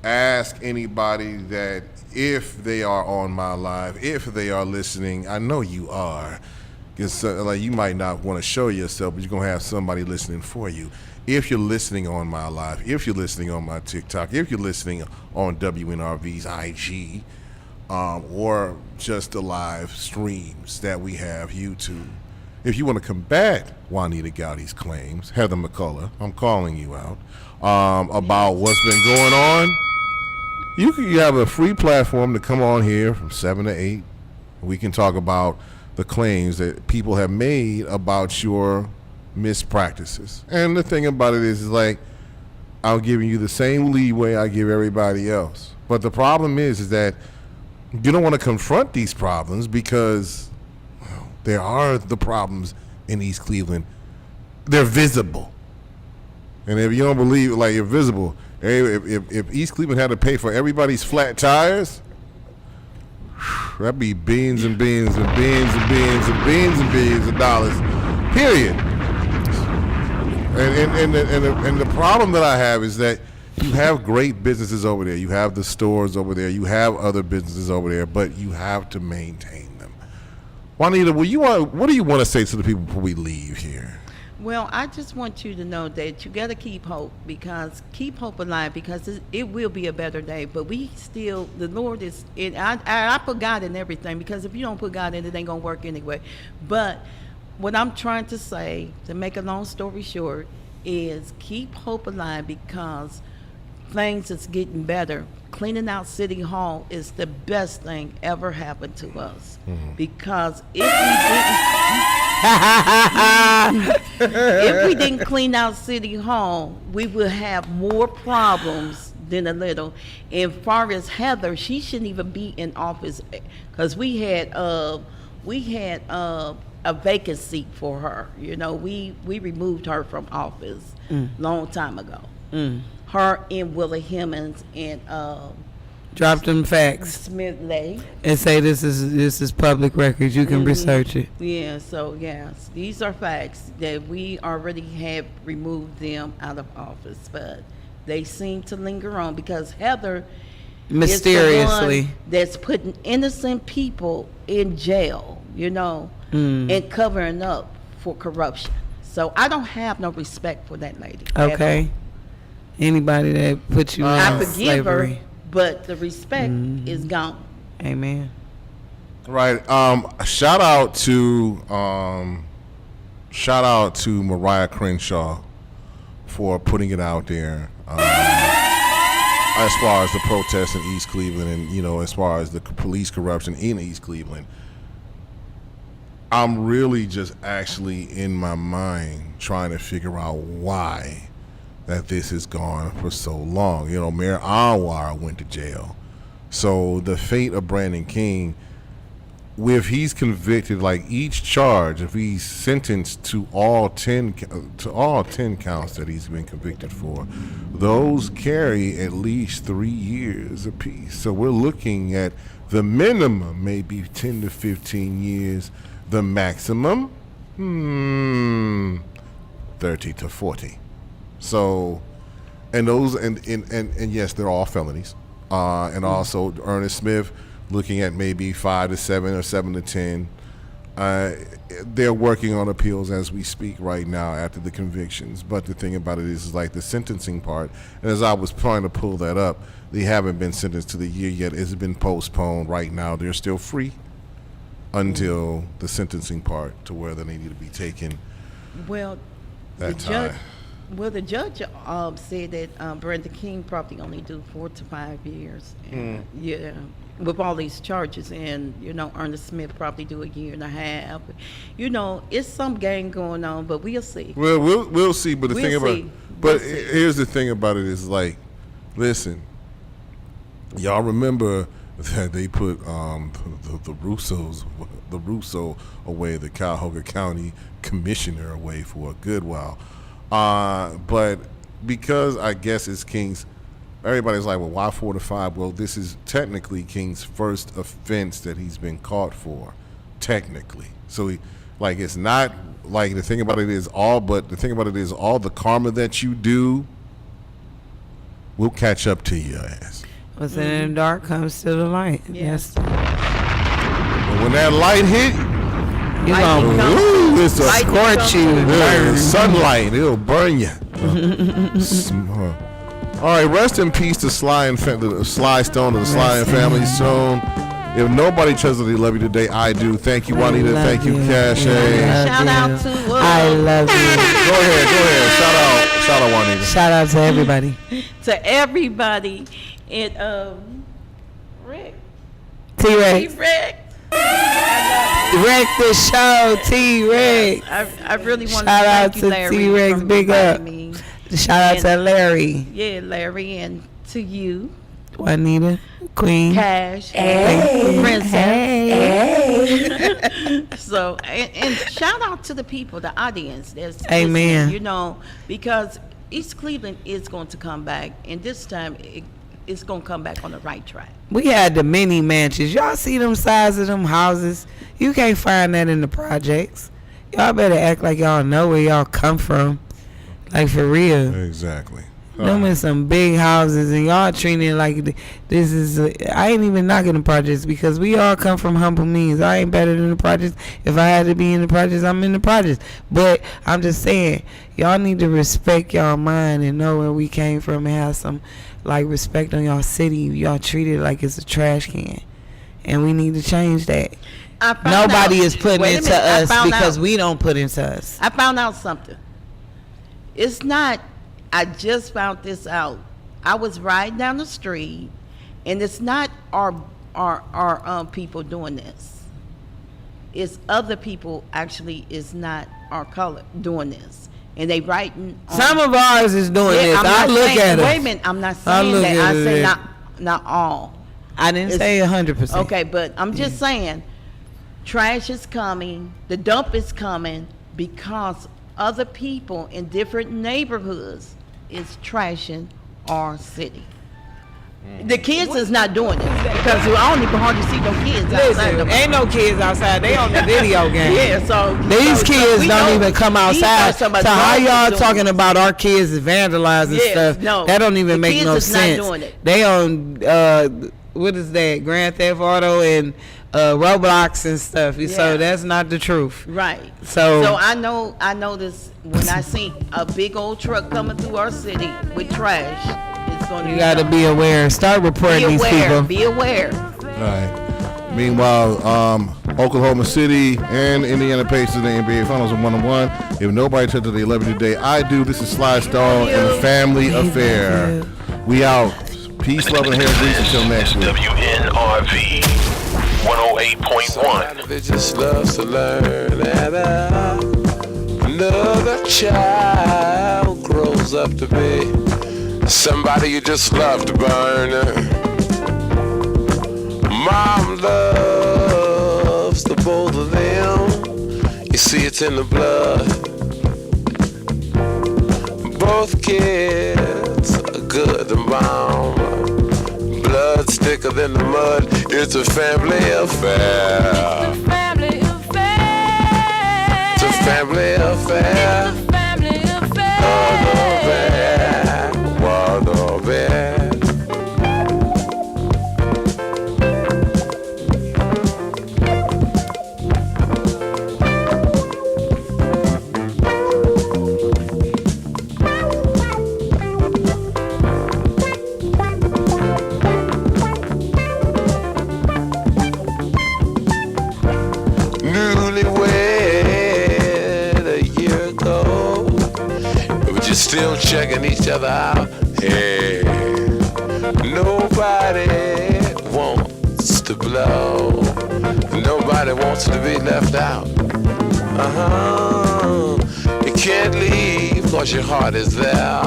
[SPEAKER 1] ask anybody that, if they are on my live, if they are listening, I know you are, because you might not want to show yourself, but you're going to have somebody listening for you. If you're listening on my live, if you're listening on my TikTok, if you're listening on WNRV's IG, or just the live streams that we have, YouTube, if you want to combat Juanita Gowdy's claims, Heather McCullough, I'm calling you out, about what's been going on, you have a free platform to come on here from 7 to 8. We can talk about the claims that people have made about your mispractices. And the thing about it is like, I'm giving you the same leeway I give everybody else. But the problem is that you don't want to confront these problems, because there are the problems in East Cleveland. They're visible. And if you don't believe, like, you're visible, if East Cleveland had to pay for everybody's flat tires, that'd be beans and beans and beans and beans and beans and beans of dollars, period. And the problem that I have is that you have great businesses over there. You have the stores over there. You have other businesses over there, but you have to maintain them. Juanita, what do you want to say to the people before we leave here?
[SPEAKER 3] Well, I just want you to know that you got to keep hope, because keep hope alive, because it will be a better day. But we still, the Lord is, I put God in everything, because if you don't put God in it, ain't going to work anyway. But what I'm trying to say, to make a long story short, is keep hope alive, because things is getting better. Cleaning out City Hall is the best thing ever happened to us. Because if we didn't clean out City Hall, we would have more problems than a little. And far as Heather, she shouldn't even be in office, because we had a vacancy for her. We removed her from office long time ago. Her and Willie Hemmons and
[SPEAKER 2] Drop them facts
[SPEAKER 3] Smith Lake.
[SPEAKER 2] and say this is public records. You can research it.
[SPEAKER 3] Yeah, so yes, these are facts that we already have removed them out of office, but they seem to linger on because Heather
[SPEAKER 2] Mysteriously.
[SPEAKER 3] is the one that's putting innocent people in jail, and covering up for corruption. So I don't have no respect for that lady.
[SPEAKER 2] Okay. Anybody that puts you
[SPEAKER 3] I
[SPEAKER 2] in
[SPEAKER 3] forgive
[SPEAKER 2] slavery.
[SPEAKER 3] her, but the respect is gone.
[SPEAKER 2] Amen.
[SPEAKER 1] Right. Shout out to Mariah Crenshaw for putting it out there. As far as the protests in East Cleveland, and as far as the police corruption in East Cleveland, I'm really just actually in my mind trying to figure out why that this has gone for so long. Mayor Anwar went to jail. So the fate of Brandon King, if he's convicted, like each charge, if he's sentenced to all 10 counts that he's been convicted for, those carry at least 3 years apiece. So we're looking at the minimum maybe 10 to 15 years, the maximum 30 to 40. So, and those and yes, they're all felonies. And also Ernest Smith looking at maybe 5 to 7 or 7 to 10. They're working on appeals as we speak right now after the convictions. But the thing about it is like the sentencing part. And as I was trying to pull that up, they haven't been sentenced to the year yet. It's been postponed right now. They're still free until the sentencing part to where they need to be taken.
[SPEAKER 3] Well,
[SPEAKER 1] that time.
[SPEAKER 3] The judge said that Brandon King probably only do 4 to 5 years. And, yeah, with all these charges, and Ernest Smith probably do a year and a half. It's some game going on, but we'll see.
[SPEAKER 1] Well, we'll see. But the thing about
[SPEAKER 3] see.
[SPEAKER 1] but here's the thing about it is like, listen, y'all remember that they put the Russo away, the Cuyahoga County commissioner away for a good while. But because I guess it's King's, everybody's like, well, why 4 to 5? Well, this is technically King's first offense that he's been caught for, technically. So it's not like the thing about it is all the karma that you do will catch up to your ass.
[SPEAKER 2] What's in the dark comes to the light.
[SPEAKER 3] Yes.
[SPEAKER 1] But when that light hit,
[SPEAKER 2] You gonna
[SPEAKER 1] it's a
[SPEAKER 2] scorch you.
[SPEAKER 1] burn. Sunlight, it'll burn you. All right, rest in peace to Sly Stone and the Sly and Family Stone. If nobody tells you they love you today, I do. Thank you, Juanita. Thank you, Cache.
[SPEAKER 3] Shout out to
[SPEAKER 2] I love you.
[SPEAKER 1] Go ahead. Shout out, Juanita.
[SPEAKER 2] Shout out to everybody.
[SPEAKER 3] to everybody. And Rick.
[SPEAKER 2] T-Rex.
[SPEAKER 3] Rick.
[SPEAKER 2] Wreck the show, T-Rex.
[SPEAKER 3] I really want to
[SPEAKER 2] Shout out
[SPEAKER 3] thank you,
[SPEAKER 2] to
[SPEAKER 3] Larry,
[SPEAKER 2] T-Rex.
[SPEAKER 3] for
[SPEAKER 2] Big up.
[SPEAKER 3] inviting me.
[SPEAKER 2] Shout out to Larry.
[SPEAKER 3] Yeah, Larry, and to you,
[SPEAKER 2] Juanita, Queen.
[SPEAKER 3] Cash, Princess. So, and shout out to the people, the audience. That's
[SPEAKER 2] Amen.
[SPEAKER 3] listening, because East Cleveland is going to come back, and this time it's going to come back on the right track.
[SPEAKER 2] We had the mini mansions. Y'all see them size of them houses? You can't find that in the projects. Y'all better act like y'all know where y'all come from. Like, for real.
[SPEAKER 1] Exactly.
[SPEAKER 2] Them in some big houses, and y'all treating it like this is. I ain't even knocking the projects because we all come from humble means. I ain't better than the projects. If I had to be in the projects, I'm in the projects. But I'm just saying, y'all need to respect y'all mind and know where we came from and have some respect on y'all city. Y'all treat it like it's a trash can, and we need to change that. Nobody is putting into us because we don't put into us.
[SPEAKER 3] I found out something. It's not. I just found this out. I was riding down the street, and it's not our people doing this. It's other people actually is not our color doing this, and they writing.
[SPEAKER 2] Some of ours is doing this. I look at it.
[SPEAKER 3] Wait a minute, I'm not saying that. I say not all.
[SPEAKER 2] I didn't say 100%.
[SPEAKER 3] Okay, but I'm just saying, trash is coming. The dump is coming because other people in different neighborhoods is trashing our city. The kids is not doing it because I don't even hardly see no kids outside.
[SPEAKER 2] Listen, ain't no kids outside. They on the video game.
[SPEAKER 3] Yeah, so
[SPEAKER 2] These kids
[SPEAKER 3] we
[SPEAKER 2] don't
[SPEAKER 3] know
[SPEAKER 2] even come
[SPEAKER 3] these
[SPEAKER 2] outside.
[SPEAKER 3] are some
[SPEAKER 2] So how
[SPEAKER 3] adults
[SPEAKER 2] y'all
[SPEAKER 3] doing
[SPEAKER 2] talking
[SPEAKER 3] it.
[SPEAKER 2] about our kids is vandalizing
[SPEAKER 3] Yes,
[SPEAKER 2] stuff?
[SPEAKER 3] no.
[SPEAKER 2] That don't even
[SPEAKER 3] The
[SPEAKER 2] make
[SPEAKER 3] kids
[SPEAKER 2] no
[SPEAKER 3] is not
[SPEAKER 2] sense.
[SPEAKER 3] doing it.
[SPEAKER 2] They on what is that? Grand Theft Auto and Roblox and stuff.
[SPEAKER 3] Yeah.
[SPEAKER 2] So that's not the truth.
[SPEAKER 3] Right.
[SPEAKER 2] So
[SPEAKER 3] I know this when I see a big old truck coming through our city with trash. It's going to
[SPEAKER 2] you got to be aware. Start reporting these people.
[SPEAKER 3] Be aware.
[SPEAKER 1] All right. Meanwhile, Oklahoma City and Indiana Pacers in the NBA Finals are 1-1. If nobody touches the 11 today, I do. This is Sly Stone and Family Affair. We out. Peace, love, and hair grease until next week.
[SPEAKER 5] WNRV 108.1.
[SPEAKER 9] They just loves to learn that another child grows up to be somebody you just love to burn. Mom loves the both of them. You see, it's in the blood. Both kids are good to mom. Blood's thicker than the mud. It's a family affair. It's a family affair. It's a family affair. It's a family affair. What a bear. Newlywed a year ago, but you're still checking each other out. Hey, nobody wants to blow. Nobody wants to be left out. You can't leave cause your heart is there,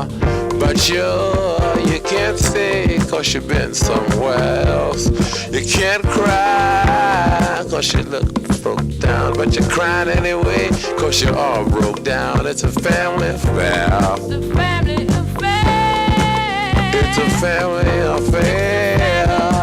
[SPEAKER 9] but you can't stay cause you've been somewhere else. You can't cry cause you look broke down, but you're crying anyway cause you're all broke down. It's a family affair. It's a family affair. It's a family affair.